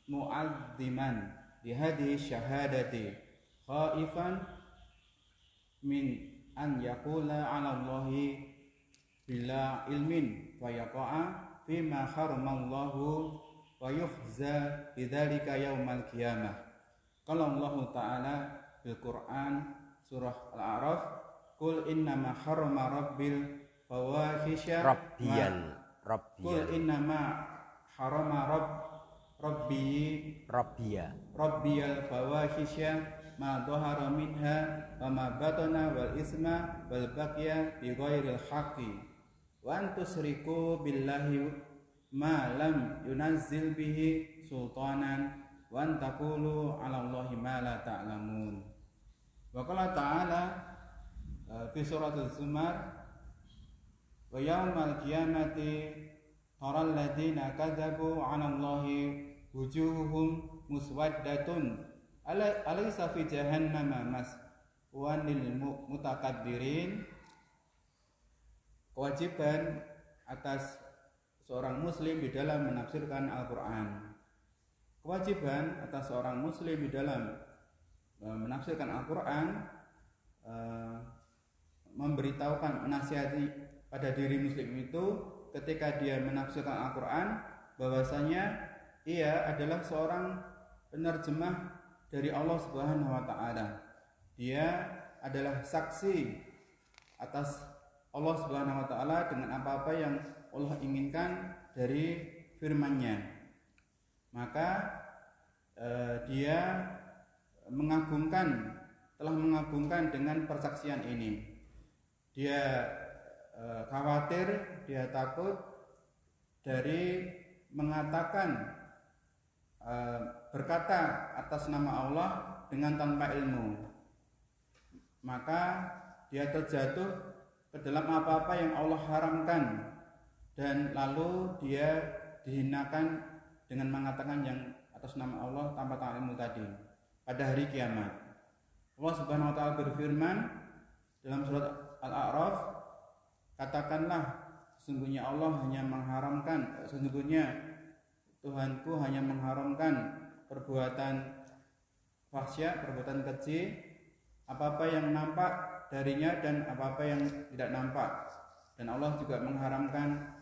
mu'azziman lihadi syahadati khaifan min an yaqula ala Allahi bila ilmin fayaqa'a fima haramallahu wa yukhza bidzalika yaumal qiyamah. Qala Allah Ta'ala bil Qur'an surah Al-A'raf, Qul innama harrama rabbil fawahisha Qul innama harrama rabbiyal fawahisha ma dhahara minha wa ma batana wal isma wal baqiya bi ghairil haqqi wa an tusriku billahi ma lam yunazzil bihi sultanan wa an taqulu 'ala Allahi ma la ta'lamun. Wa qala ta'ala fi suratul Zumar, wa yaumal qiyamati taral ladzina kadzabu 'ala Allahi wujuhuhum muswaddatun alaysa fi jahannama maswanil mutakabbirin. Kewajiban atas seorang muslim di dalam menafsirkan Al-Quran. Kewajiban atas seorang muslim di dalam menafsirkan Al-Quran, memberitahukan, menasihati pada diri muslim itu ketika dia menafsirkan Al-Quran, bahwasanya ia adalah seorang penerjemah dari Allah Subhanahu wa taala. Dia adalah saksi atas Allah Subhanahu wa taala dengan apa-apa yang Allah inginkan dari firman-Nya. Maka dia telah mengagungkan dengan persaksian ini. Dia khawatir, dia takut dari mengatakan, berkata atas nama Allah dengan tanpa ilmu. Maka dia terjatuh ke dalam apa-apa yang Allah haramkan, dan lalu dia dihinakan dengan mengatakan yang atas nama Allah tanpa ilmu tadi pada hari kiamat. Allah Subhanahu wa taala berfirman dalam surat Al-A'raf, katakanlah sesungguhnya Tuhanku hanya mengharamkan perbuatan fahsya, perbuatan keji, apa-apa yang nampak darinya dan apa-apa yang tidak nampak. Dan Allah juga mengharamkan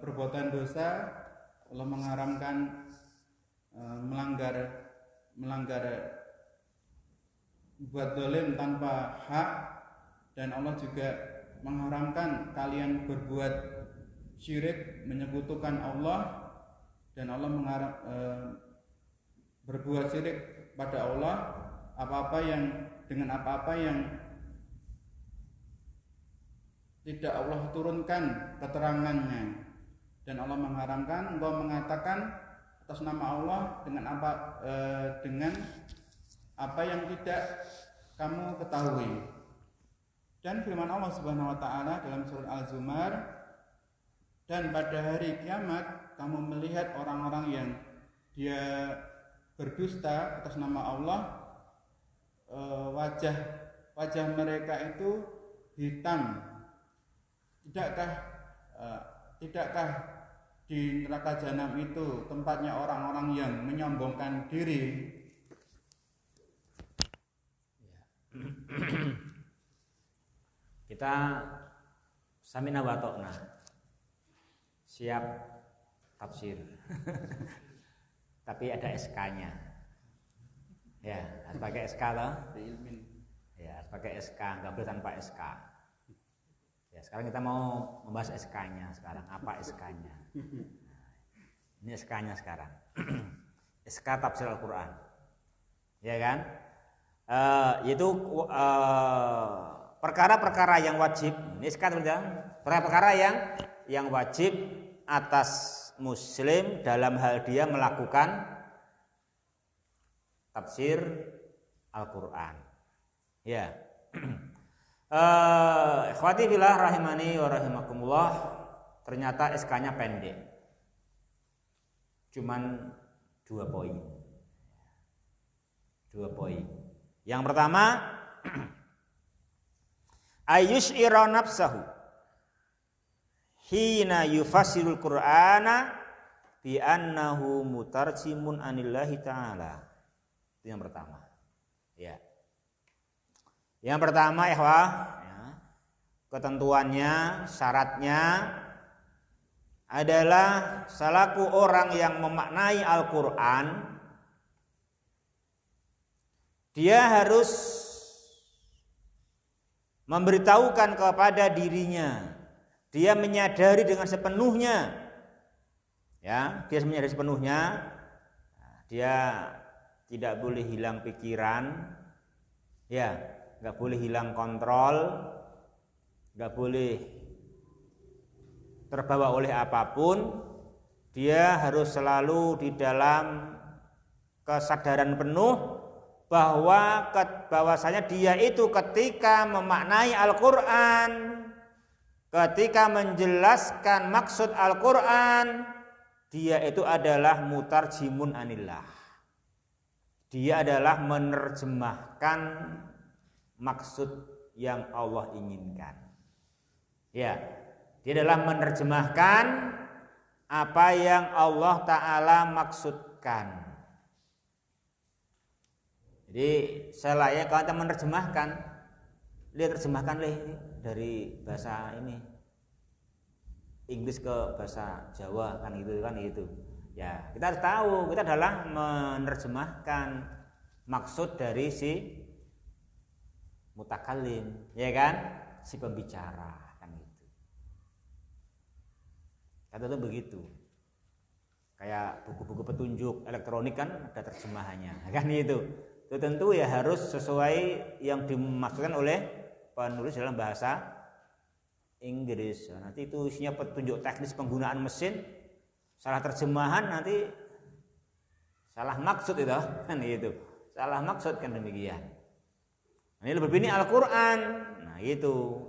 perbuatan dosa. Allah mengharamkan melanggar buat zalim tanpa hak, dan Allah juga mengharamkan kalian berbuat syirik, menyekutukan Allah, dan Allah berbuat syirik pada Allah dengan apa-apa yang tidak Allah turunkan keterangannya. Dan Allah mengharamkan engkau mengatakan atas nama Allah dengan apa yang tidak kamu ketahui. Dan firman Allah Subhanahu wa taala dalam surat Al-Zumar, dan pada hari kiamat kamu melihat orang-orang yang dia berdusta atas nama Allah, wajah mereka itu hitam. Tidakkah di neraka jahanam itu tempatnya orang-orang yang menyombongkan diri? Kita samina wa ta'na, siap tafsir. Tapi ada SK-nya. Ya, harus pakai SK loh. Ya, harus pakai SK, nggak boleh tanpa SK. Ya, sekarang kita mau membahas SK-nya sekarang. Apa SK-nya? Ini SK-nya sekarang. SK tafsir Al-Quran. Ya kan? Yaitu perkara-perkara yang wajib. Ini SK perkara-perkara yang wajib atas muslim dalam hal dia melakukan tafsir Al-Quran. Ya. Ikhwati fillah rahimani wa rahimakumullah, ternyata SK-nya pendek. Cuman 2 poin. 2 poin. Yang pertama, ayyush'ira nafsahu hina yufassirul Qur'ana bi annahu mutarjimun anillahi ta'ala. Itu yang pertama. Ya. Yang pertama ya, ketentuannya, syaratnya adalah salaku orang yang memaknai Al-Quran, dia harus memberitahukan kepada dirinya, dia menyadari dengan sepenuhnya, ya, dia menyadari sepenuhnya, dia tidak boleh hilang pikiran, ya. Gak boleh hilang kontrol, gak boleh terbawa oleh apapun. Dia harus selalu di dalam kesadaran penuh bahwasanya dia itu ketika memaknai Al-Qur'an, ketika menjelaskan maksud Al-Qur'an, dia itu adalah mutarjimun anillah. Dia adalah menerjemahkan maksud yang Allah inginkan. Ya, dia adalah menerjemahkan apa yang Allah Ta'ala maksudkan. Jadi selain kalau kita menerjemahkan, lihat terjemahkan dari bahasa ini Inggris ke bahasa Jawa kan gitu. Ya, kita harus tahu kita adalah menerjemahkan maksud dari si mutakallim, ya kan? Si pembicara kan gitu. Kata itu begitu. Kayak buku-buku petunjuk elektronik kan ada terjemahannya, kan gitu. Itu tentu ya harus sesuai yang dimaksudkan oleh penulis dalam bahasa Inggris. Nanti itu isinya petunjuk teknis penggunaan mesin, salah terjemahan nanti salah maksud itu kan gitu. Salah maksud kan demikian. Ini lebih ini Al-Qur'an. Nah, itu.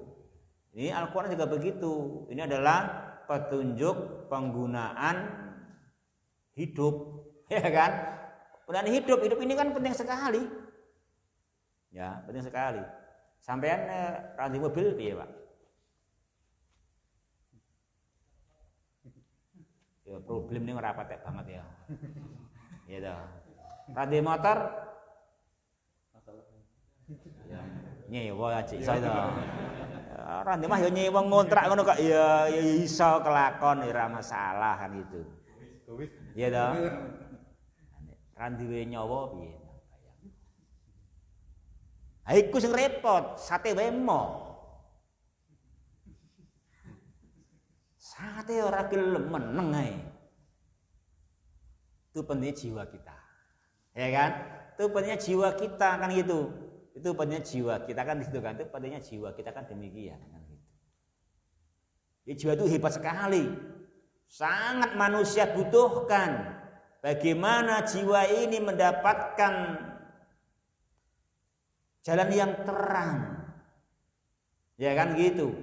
Ini Al-Qur'an juga begitu. Ini adalah petunjuk penggunaan hidup, ya kan? Dan hidup ini kan penting sekali. Ya, penting sekali. Sampean rantai mobil piye, Pak? Ya problem ini ora patek banget ya. Ya toh. Rantai motor ya nyewa aja iso to. Rantai mah ya nyewa ngontrak ngono kok ya iso kelakon ora masalah kan gitu. Iya toh. Randiwe nyawa piye? Ha iku sing repot, sate wae mo. Sate ora gelem meneng ae. Itu pentingnya jiwa kita. Ya kan? Itu pentingnya jiwa kita kan gitu. Itu pentingnya jiwa kita kan di situ kan. Itu pentingnya jiwa kita kan demikian kan gitu. Ya, jiwa itu hebat sekali. Sangat manusia butuhkan. Bagaimana jiwa ini mendapatkan jalan yang terang. Ya kan gitu.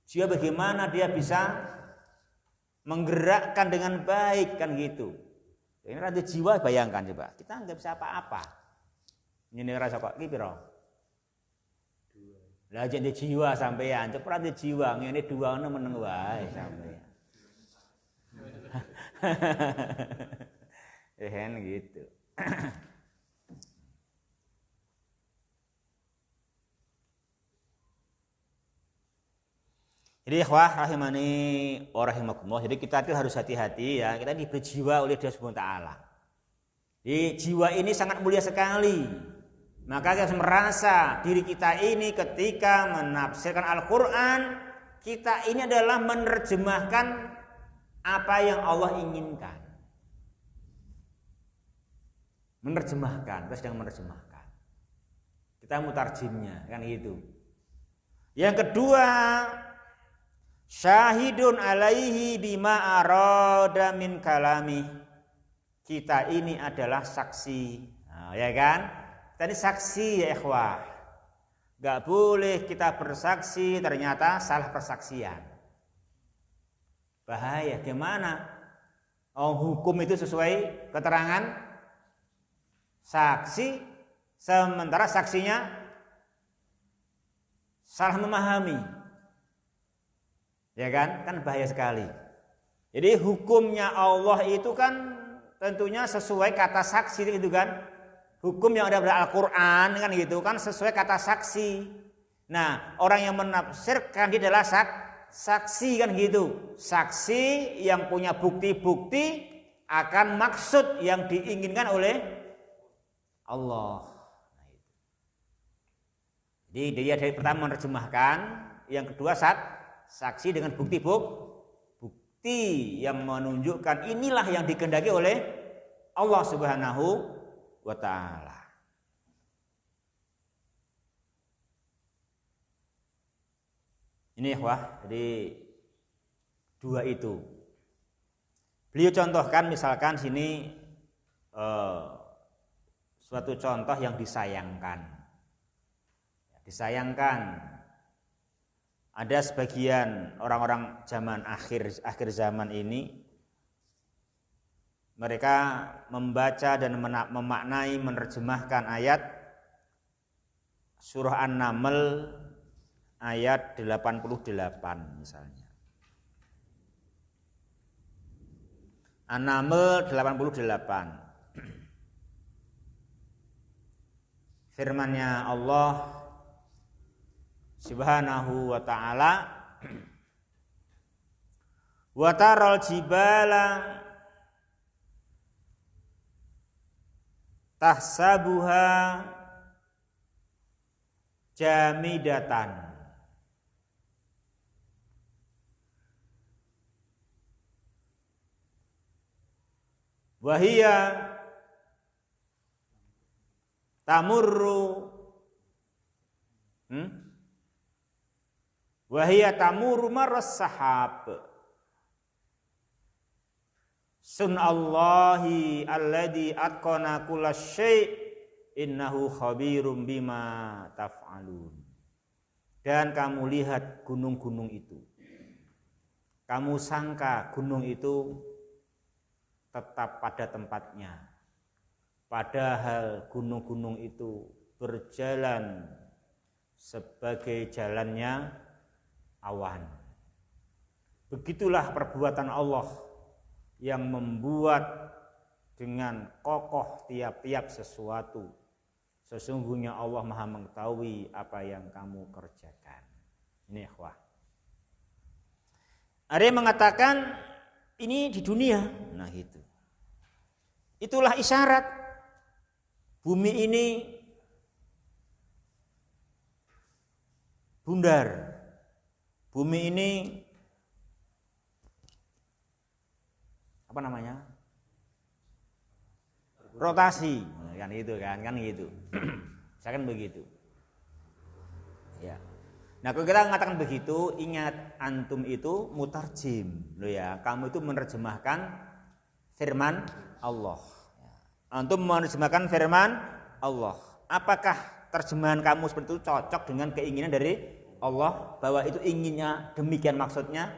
Jiwa bagaimana dia bisa menggerakkan dengan baik kan gitu. Ini rantai jiwa bayangkan coba. Kita nggak bisa apa-apa. Ini rasa kok iki piro? Lah jadi jiwa sampean, coba rantai jiwa ngene dua ono meneng wae sampean. Gitu. Jadi ikhwah rahimani wa rahimakumullah. Jadi kita itu harus hati-hati ya. Kita diberi jiwa oleh Dia Subhanahu wa taala. Jadi jiwa ini sangat mulia sekali. Maka kita harus merasa diri kita ini ketika menafsirkan Al-Qur'an, kita ini adalah menerjemahkan apa yang Allah inginkan. Menerjemahkan, kita sedang menerjemahkan. Kita mutarjimnya, kan gitu. Yang kedua, syahidun alaihi bima arada min kalami. Kita ini adalah saksi. Nah, ya kan? Tadi saksi ya ikhwah. Gak boleh kita bersaksi ternyata salah persaksian. Bahaya. Gimana? Oh, hukum itu sesuai keterangan saksi, sementara saksinya salah memahami. Ya kan bahaya sekali. Jadi hukumnya Allah itu kan tentunya sesuai kata saksi gitu kan. Hukum yang ada pada Al-Qur'an kan gitu kan sesuai kata saksi. Nah, orang yang menafsirkan dia adalah saksi kan gitu. Saksi yang punya bukti-bukti akan maksud yang diinginkan oleh Allah. Jadi dia dari pertama menerjemahkan, yang kedua saksi dengan bukti yang menunjukkan inilah yang dikehendaki oleh Allah Subhanahu wa taala. Ini ikhwah, jadi dua itu. Beliau contohkan misalkan sini suatu contoh yang disayangkan. Disayangkan. Ada sebagian orang-orang zaman akhir zaman ini, mereka membaca dan memaknai, menerjemahkan ayat surah An-Naml ayat 88 misalnya. An-Naml 88. Firman-Nya Allah Subhanahu wa ta'ala, wa taral jibala tahsabuha jamidatan wa hiya tamurru Wahia tamuru maras sahab. Sunallahi alladzi atqana kullasyai' innahu khabirum bima taf'alun. Dan kamu lihat gunung-gunung itu. Kamu sangka gunung itu tetap pada tempatnya. Padahal gunung-gunung itu berjalan sebagai jalannya awan. Begitulah perbuatan Allah yang membuat dengan kokoh tiap-tiap sesuatu. Sesungguhnya Allah Maha mengetahui apa yang kamu kerjakan. Ini ikhwah. Ada yang mengatakan ini di dunia. Nah itu. Itulah isyarat bumi ini bundar. Bumi ini apa namanya? Rotasi, kan gitu kan gitu. Saya kan begitu. Ya. Nah, kalau kita mengatakan begitu, ingat antum itu mutarjim, loh ya. Kamu itu menerjemahkan firman Allah. Antum menerjemahkan firman Allah. Apakah terjemahan kamu seperti itu cocok dengan keinginan dari Allah, bahwa itu inginnya demikian maksudnya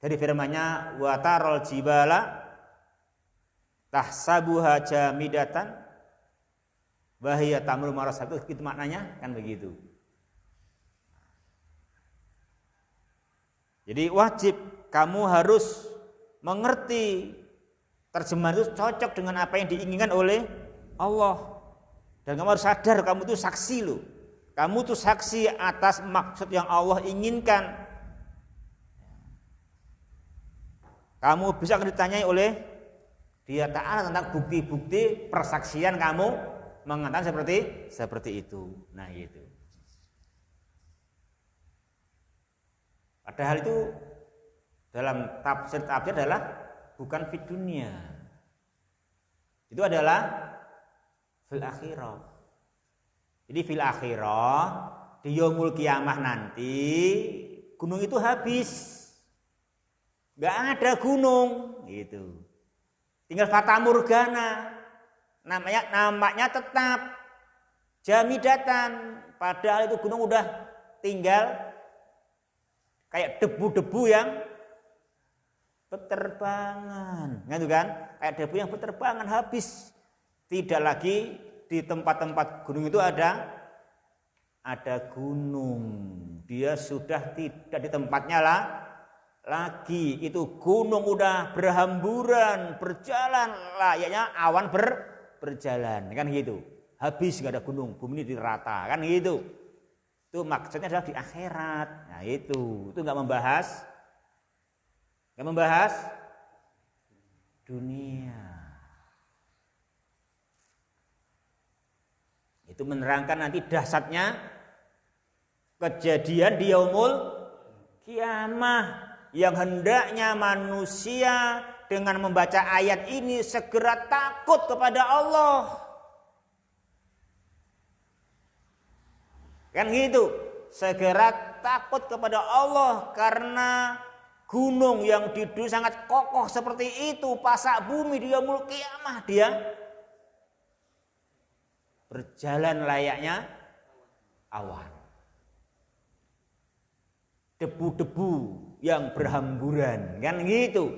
dari firman-Nya wa taral jibala tahsabuha jamidatan wa hiya tamur marasat, itu maknanya kan begitu. Jadi wajib kamu harus mengerti terjemahan itu cocok dengan apa yang diinginkan oleh Allah, dan kamu harus sadar kamu itu saksi loh. Kamu tuh saksi atas maksud yang Allah inginkan. Kamu bisa akan ditanyai oleh Dia Ta'ala tentang bukti-bukti persaksian kamu mengatakan seperti itu. Nah itu. Padahal itu dalam tafsir adalah bukan fid dunia. Itu adalah fil akhirah. Jadi fil akhirah di yaumul kiamah nanti gunung itu habis, nggak ada gunung gitu. Tinggal fata morgana, namanya tetap jamidatan. Padahal itu gunung udah tinggal kayak debu-debu yang berterbangan, gitu kan? Kayak debu yang berterbangan habis, tidak lagi. Di tempat-tempat gunung itu ada gunung. Dia sudah tidak di tempatnya lagi. Itu gunung udah berhamburan, berjalan layaknya awan berjalan, kan gitu. Habis nggak ada gunung, bumi ini dirata, kan gitu. Itu maksudnya adalah di akhirat. Nah itu nggak membahas dunia. Itu menerangkan nanti dahsyatnya kejadian di yaumul kiamah, yang hendaknya manusia dengan membaca ayat ini segera takut kepada Allah. Kan gitu, segera takut kepada Allah karena gunung yang di dunia sangat kokoh seperti itu, pasak bumi di yaumul kiamah dia berjalan layaknya awan. Debu-debu yang berhamburan, kan gitu.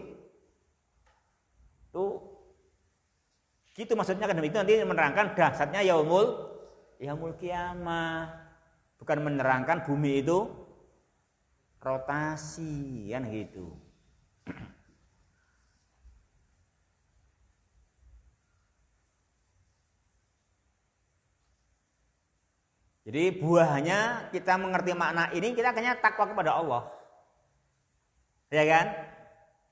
Tuh, gitu maksudnya kan itu nanti menerangkan dahsyatnya yaumul kiamah. Bukan menerangkan bumi itu rotasi, kan gitu. Jadi buahnya kita mengerti makna ini, kita akhirnya takwa kepada Allah. Ya kan?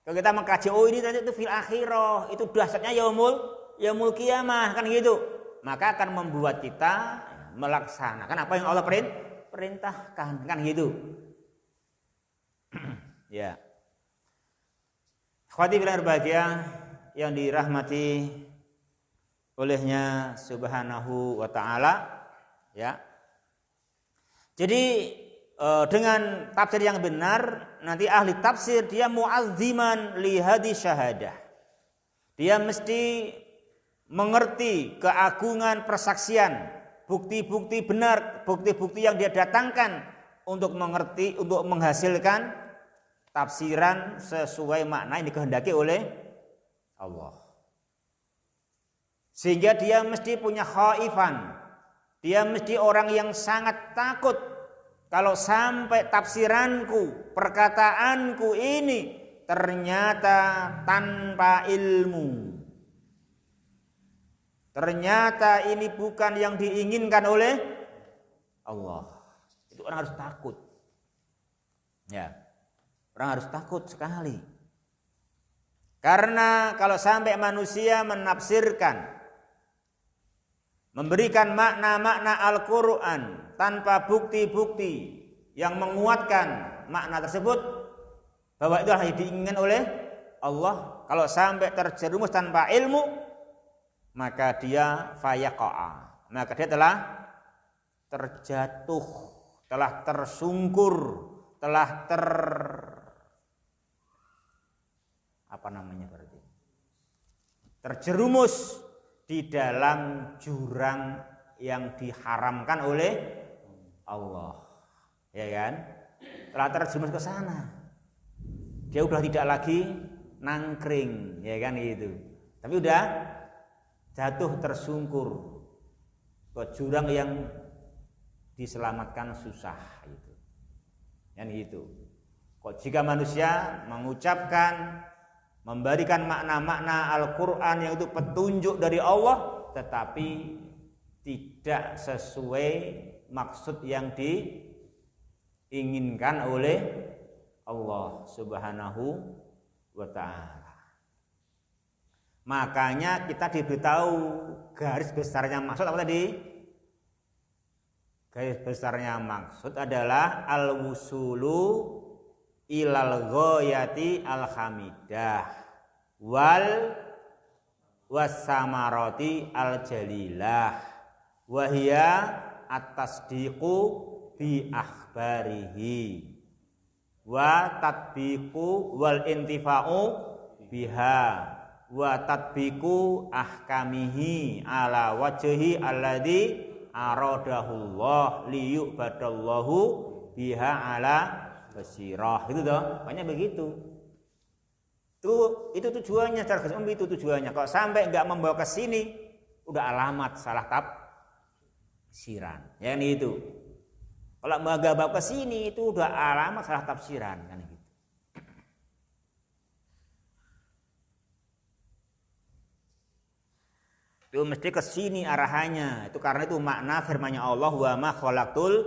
Kalau kita mengkaji, oh ini nanti itu fil akhirah, itu dahsyatnya yaumul kiamah, kan gitu. Maka akan membuat kita melaksanakan apa yang Allah perintahkan, kan gitu. Ya. Akhwati fillah berbahagia yang dirahmati olehnya Subhanahu wa taala, ya. Jadi dengan tafsir yang benar, nanti ahli tafsir dia mu'azziman li hadhi syahadah. Dia mesti mengerti keagungan persaksian, bukti-bukti benar, bukti-bukti yang dia datangkan untuk mengerti, untuk menghasilkan tafsiran sesuai makna yang dikehendaki oleh Allah. Sehingga dia mesti punya khaifan. Dia mesti orang yang sangat takut kalau sampai tafsiranku, perkataanku ini ternyata tanpa ilmu. Ternyata ini bukan yang diinginkan oleh Allah. Itu orang harus takut. Ya. Orang harus takut sekali. Karena kalau sampai manusia menafsirkan, memberikan makna-makna Al-Quran tanpa bukti-bukti yang menguatkan makna tersebut, bahwa itu yang diinginkan oleh Allah, kalau sampai terjerumus tanpa ilmu, maka dia fayaqa'a, maka dia telah terjatuh, telah tersungkur, telah terjerumus di dalam jurang yang diharamkan oleh Allah, ya kan? Telah terjerumus ke sana. Dia udah tidak lagi nangkring, ya kan gitu. Tapi udah jatuh tersungkur ke jurang yang diselamatkan susah gitu. Yang gitu. Kok jika manusia mengucapkan, memberikan makna-makna Al-Quran yang itu petunjuk dari Allah, tetapi tidak sesuai maksud yang diinginkan oleh Allah Subhanahu wa ta'ala. Makanya kita diberitahu garis besarnya maksud apa tadi? Garis besarnya maksud adalah al-wusulu ilal ghayati al-hamidah wal wasamarati al-jalilah wahia at-tasdiqu bi akhbarihi wa tatbiqu wal intifa'u biha wa tatbiqu ahkamihi ala wajhi alladhi aradahullah liyubadallahu biha ala basirah. Itu toh, banyak begitu. Itu tujuannya, secara garis umum itu tujuannya. Kalau sampai enggak membawa ke sini, udah alamat salah tafsiran. Ya kan itu. Kalau enggak bawa ke sini, itu udah alamat salah tafsiran, kan gitu. Itu mesti ke sini arahannya. Itu karena itu makna firman-Nya Allah, wa ma khalaqtul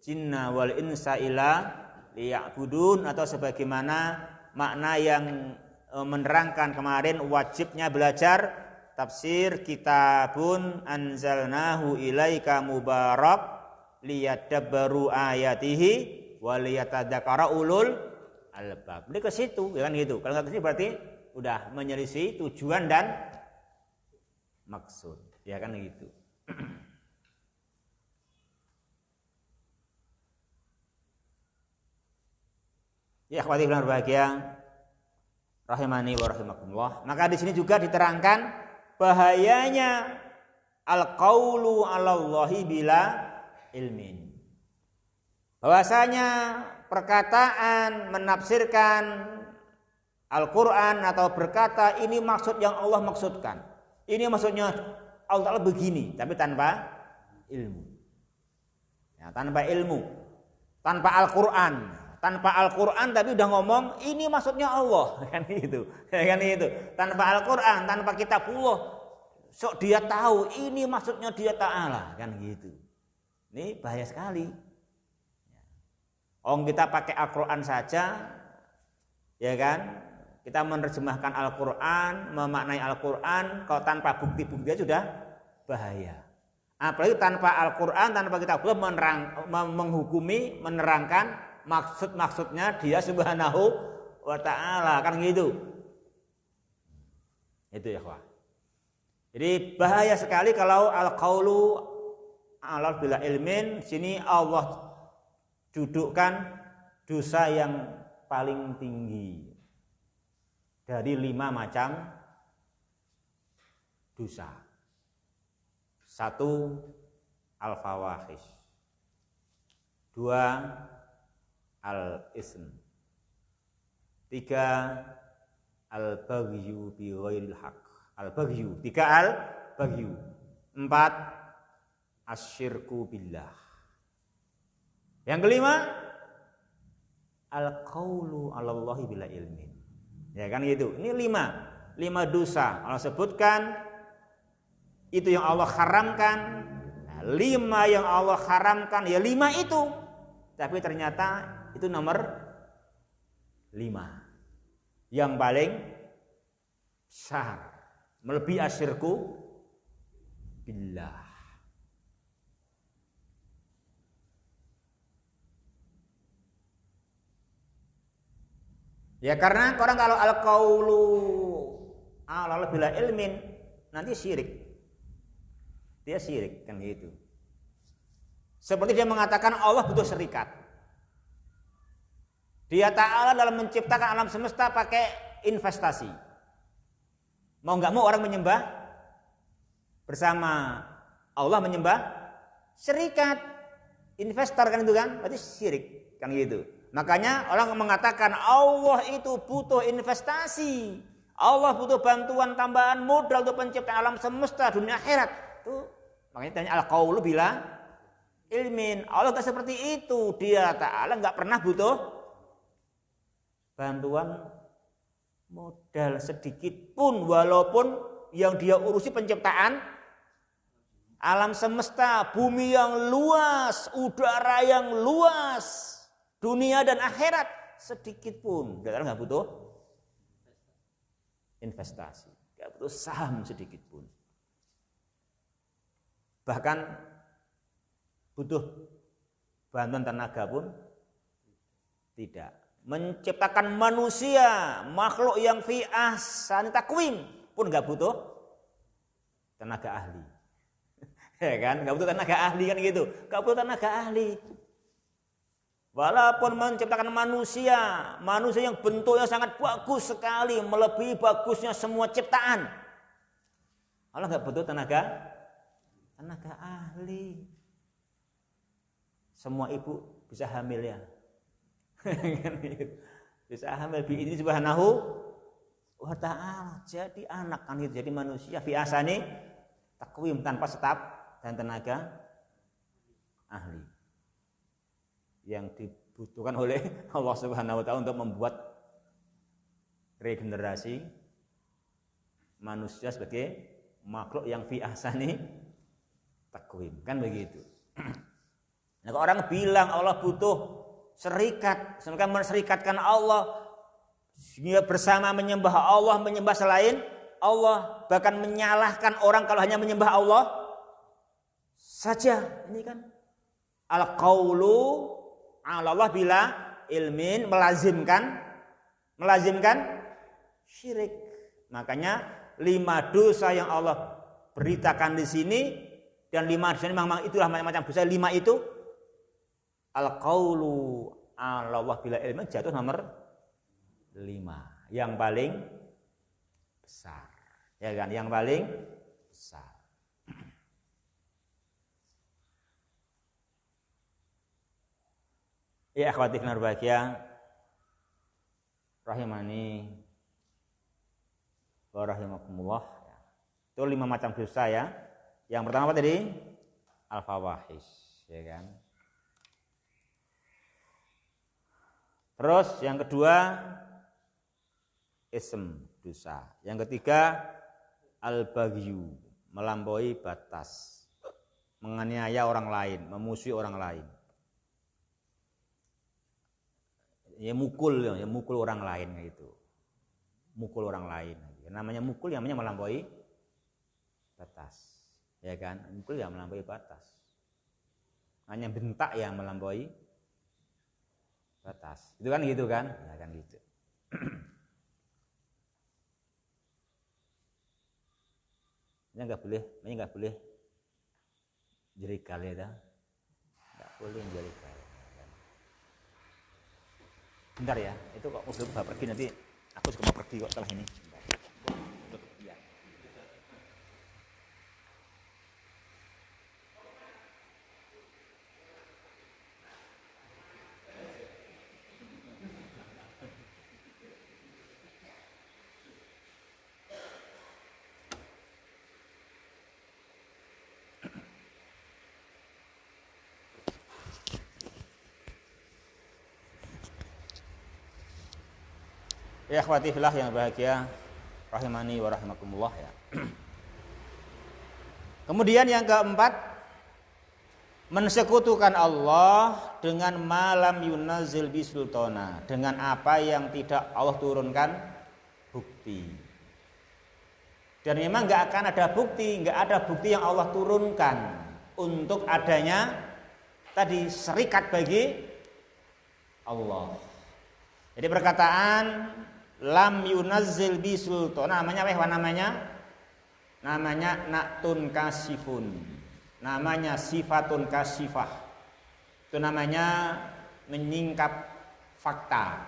jinna wal insa illa liya'budun, atau sebagaimana makna yang menerangkan kemarin wajibnya belajar tafsir kitabun anzalnahu ilaika mubarak liyadabbaru ayatihi wa liyatadzakara ulul albab. Ini ke situ, ya kan gitu. Kalau nggak ke situ berarti udah menyelisih tujuan dan maksud, ya kan gitu. Ya, akhwati fillah berbahagia, rahimani wa rahimakumullah. Maka di sini juga diterangkan bahayanya al-qaulu 'alallahi bila ilmin. Bahwasanya perkataan menafsirkan Al-Qur'an atau berkata ini maksud yang Allah maksudkan. Ini maksudnya Allah begini, tapi tanpa ilmu. Ya, tanpa ilmu, tanpa Al-Qur'an, tapi udah ngomong ini maksudnya Allah, kan gitu. Kan gitu. Tanpa Al-Qur'an, tanpa kitabullah, sok dia tahu ini maksudnya dia Ta'ala, kan gitu. Ini bahaya sekali. Kita pakai Al-Qur'an saja, ya kan? Kita menerjemahkan Al-Qur'an, memaknai Al-Qur'an, kalau tanpa bukti-buktinya sudah bahaya. Apalagi tanpa Al-Qur'an, tanpa kitabullah menghukumi, menerangkan maksud-maksudnya dia Subhanahu wa Ta'ala, kan gitu. Itu ya, kawan. Jadi bahaya sekali kalau al-qaulu 'ala bila ilmin, sini Allah dudukkan dosa yang paling tinggi dari 5 macam dosa. 1, al-fawahish. 2, al-ism. 3, al-baghyu bi ghairil haqq. Al-baghyu. 3, al-baghyu. 4, asyirku billah. Yang kelima, al-qaulu 'alallahi bila ilmin. Ya kan gitu. Ini 5 dosa Allah sebutkan. Itu yang Allah haramkan. Nah, 5 yang Allah haramkan, ya 5 itu. Tapi ternyata itu nomor 5. Yang paling besar, melebihi asyirku billah. Ya karena orang kalau al-qaulu 'ala bila ilmin nanti syirik. Dia syirik kan gitu. Seperti dia mengatakan Allah butuh serikat. Dia Ta'ala dalam menciptakan alam semesta pakai investasi. Mau nggak mau orang menyembah bersama Allah, menyembah serikat. Investor kan itu kan, berarti syirik kan gitu. Makanya orang mengatakan Allah itu butuh investasi. Allah butuh bantuan tambahan modal untuk penciptaan alam semesta dunia akhirat. Tuh, makanya tanya al-qaulu bila ilmin. Allah tak seperti itu. Dia Ta'ala enggak pernah butuh bantuan modal sedikit pun, walaupun yang dia urusi penciptaan alam semesta, bumi yang luas, udara yang luas, dunia dan akhirat, sedikit pun. Dia enggak butuh investasi, enggak butuh saham sedikit pun. Bahkan butuh bantuan tenaga pun tidak. Menciptakan manusia, makhluk yang fi ahsani taqwim pun enggak butuh tenaga ahli. Ya kan? Enggak butuh tenaga ahli kan gitu. Enggak butuh tenaga ahli. Walaupun menciptakan manusia yang bentuknya sangat bagus sekali, melebihi bagusnya semua ciptaan. Allah enggak butuh tenaga ahli. Semua ibu bisa hamil ya. Bisa hamil bi ini Subhanahu wa Ta'ala. Jadi anak kan itu, jadi manusia fi ahsani taqwim, tanpa staf dan tenaga ahli yang dibutuhkan oleh Allah Subhanahu wa Ta'ala untuk membuat regenerasi manusia sebagai makhluk yang fi ahsani taqwim, kan begitu. Nah, kalau orang bilang Allah butuh serikat, sedangkan menserikatkan Allah bersama menyembah Allah, menyembah selain Allah, bahkan menyalahkan orang kalau hanya menyembah Allah saja. Ini kan al-qaulu 'ala Allah bila ilmin, melazimkan syirik. Makanya 5 dosa yang Allah beritakan di sini, dan 5 dosa ini memang itulah macam-macam dosa. 5 itu al-qaulu 'ala Allah bila ilmin jatuh nomor 5, yang paling besar. Ya kan, yang paling besar. Ya akhwati fillah berbahagia rahimani wa rahimakumullah. Itu 5 macam dosa ya. Yang pertama apa tadi? Al-fawahish, ya kan? Terus yang kedua ism, dosa. Yang ketiga al-baghyu, melampaui batas, menganiaya orang lain, memusuhi orang lain. Ya mukul orang lain gitu. Mukul orang lain. Namanya mukul, yang namanya melampaui batas. Ya kan? Mukul yang melampaui batas. Hanya bentak yang melampaui batas. Itu kan gitu kan? Ya kan gitu. Ini enggak boleh jerikal ya dah. Enggak boleh jerikal. Bentar ya, itu kok udah pergi nanti aku juga mau pergi kok setelah ini. Ya akhwati fillah yang bahagia rahimani wa rahimakumullah ya. Kemudian yang keempat, mensekutukan Allah dengan malam yunazzil bi sultana, dengan apa yang tidak Allah turunkan bukti. Dan memang enggak akan ada bukti, enggak ada bukti yang Allah turunkan untuk adanya tadi serikat bagi Allah. Jadi perkataan lam yunazzil bi sultan namanya apa? Namanya na'tun kasifun. Namanya sifatun kasifah. Itu namanya menyingkap fakta.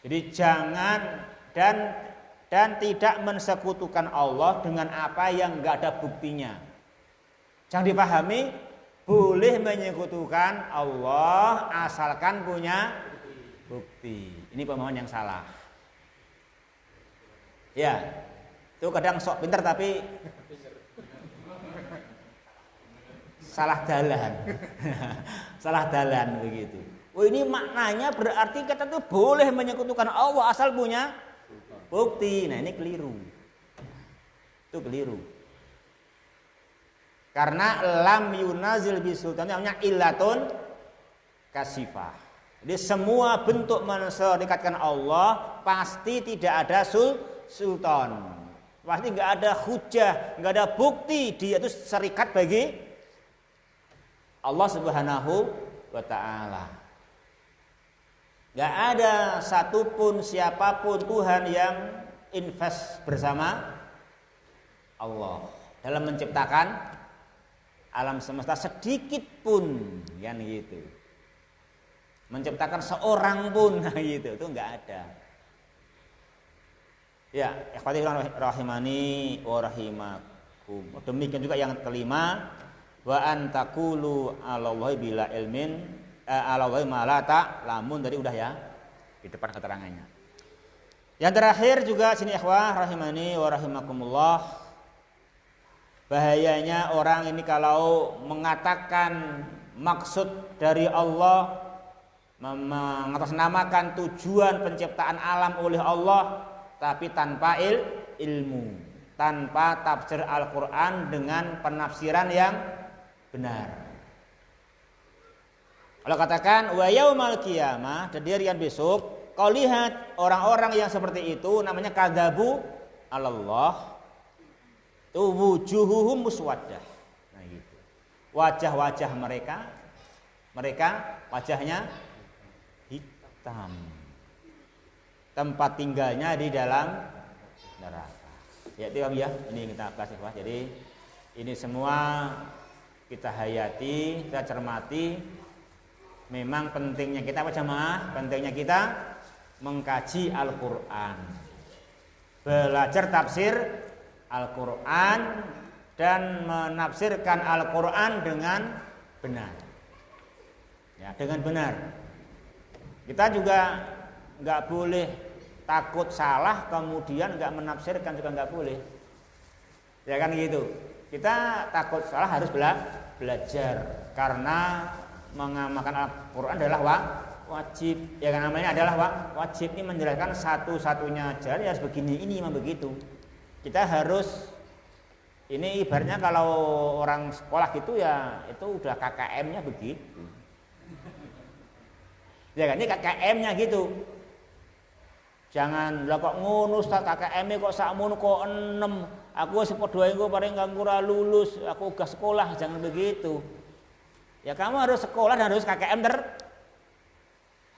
Jadi jangan dan tidak mensekutukan Allah dengan apa yang enggak ada buktinya. Jangan dipahami boleh menyekutukan Allah asalkan punya bukti. Ini pemahaman yang salah. Ya, itu kadang sok pintar tapi salah jalan. Salah jalan begitu. Oh ini maknanya berarti kita tuh boleh menyekutukan Allah asal punya bukti. Nah ini keliru. Itu keliru. Karena lam yunazil bisultan namanya illatun kasifah. Jadi semua bentuk menserikatkan Allah pasti tidak ada sultan. Pasti enggak ada hujah, enggak ada bukti dia itu serikat bagi Allah Subhanahu wa taala. Enggak ada satupun siapapun Tuhan yang invest bersama Allah dalam menciptakan alam semesta sedikit pun kan gitu. Menciptakan seorang pun gitu itu enggak ada. Ya, ikhwati rahimani wa rahimakum. Demikian juga yang kelima, wa antaqulu 'alallahi bila ilmin alallahi ma la ta'lamun. Tadi udah ya di depan keterangannya. Yang terakhir juga sini ikhwah rahimani wa rahimakumullah. Bahayanya orang ini kalau mengatakan maksud dari Allah, mengatasnamakan tujuan penciptaan alam oleh Allah tapi tanpa ilmu, tanpa tafsir Al-Qur'an dengan penafsiran yang benar. Kalau katakan wa yaumal qiyamah, dan di hari besok, kau lihat orang-orang yang seperti itu namanya kadzabu Allah. Itu wujuhuhum muswaddah. Nah gitu. Wajah-wajah mereka wajahnya hitam. Tempat tinggalnya di dalam neraka. Ya itu ya, ini kita bahas ya. Jadi ini semua kita hayati, kita cermati. Memang pentingnya kita apa jemaah? Pentingnya kita mengkaji Al-Qur'an. Belajar tafsir Al-Qur'an dan menafsirkan Al-Qur'an dengan benar. Ya, dengan benar. Kita juga nggak boleh takut salah kemudian nggak menafsirkan, juga nggak boleh. Ya kan gitu. Kita takut salah harus belajar karena mengamalkan Al-Qur'an adalah wajib. Ya kan, namanya adalah wajib. Ini menjelaskan satu-satunya jalan harus begini, ini memang begitu. Kita harus, ini ibaratnya kalau orang sekolah gitu ya, itu udah KKM-nya begitu. Ya kan, ini KKM-nya gitu. Jangan lah kok ngono Ustaz, KKM-e kok sakmono kok 6. Aku wis padha engko paring kanggo ora lulus, aku ugas sekolah, jangan begitu. Ya kamu harus sekolah dan harus KKM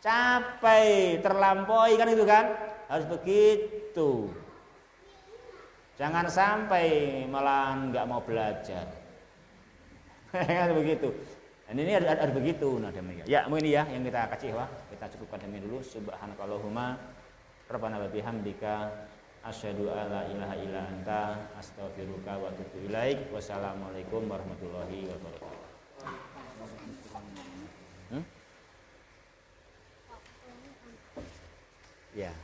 tercapai, terlampaui kan itu kan? Harus begitu. Jangan sampai malah nggak mau belajar. Kan begitu. Dan ini harus begitu. Nah, demikian. Ya, mungkin ya yang kita kasih kita cukupkan demi dulu. Subhanakallahumma rabbana wa bihamdika asyhadu alla ilaha illa anta astaghfiruka wa atubu ilaik. Wassalamualaikum warahmatullahi wabarakatuh. Ya.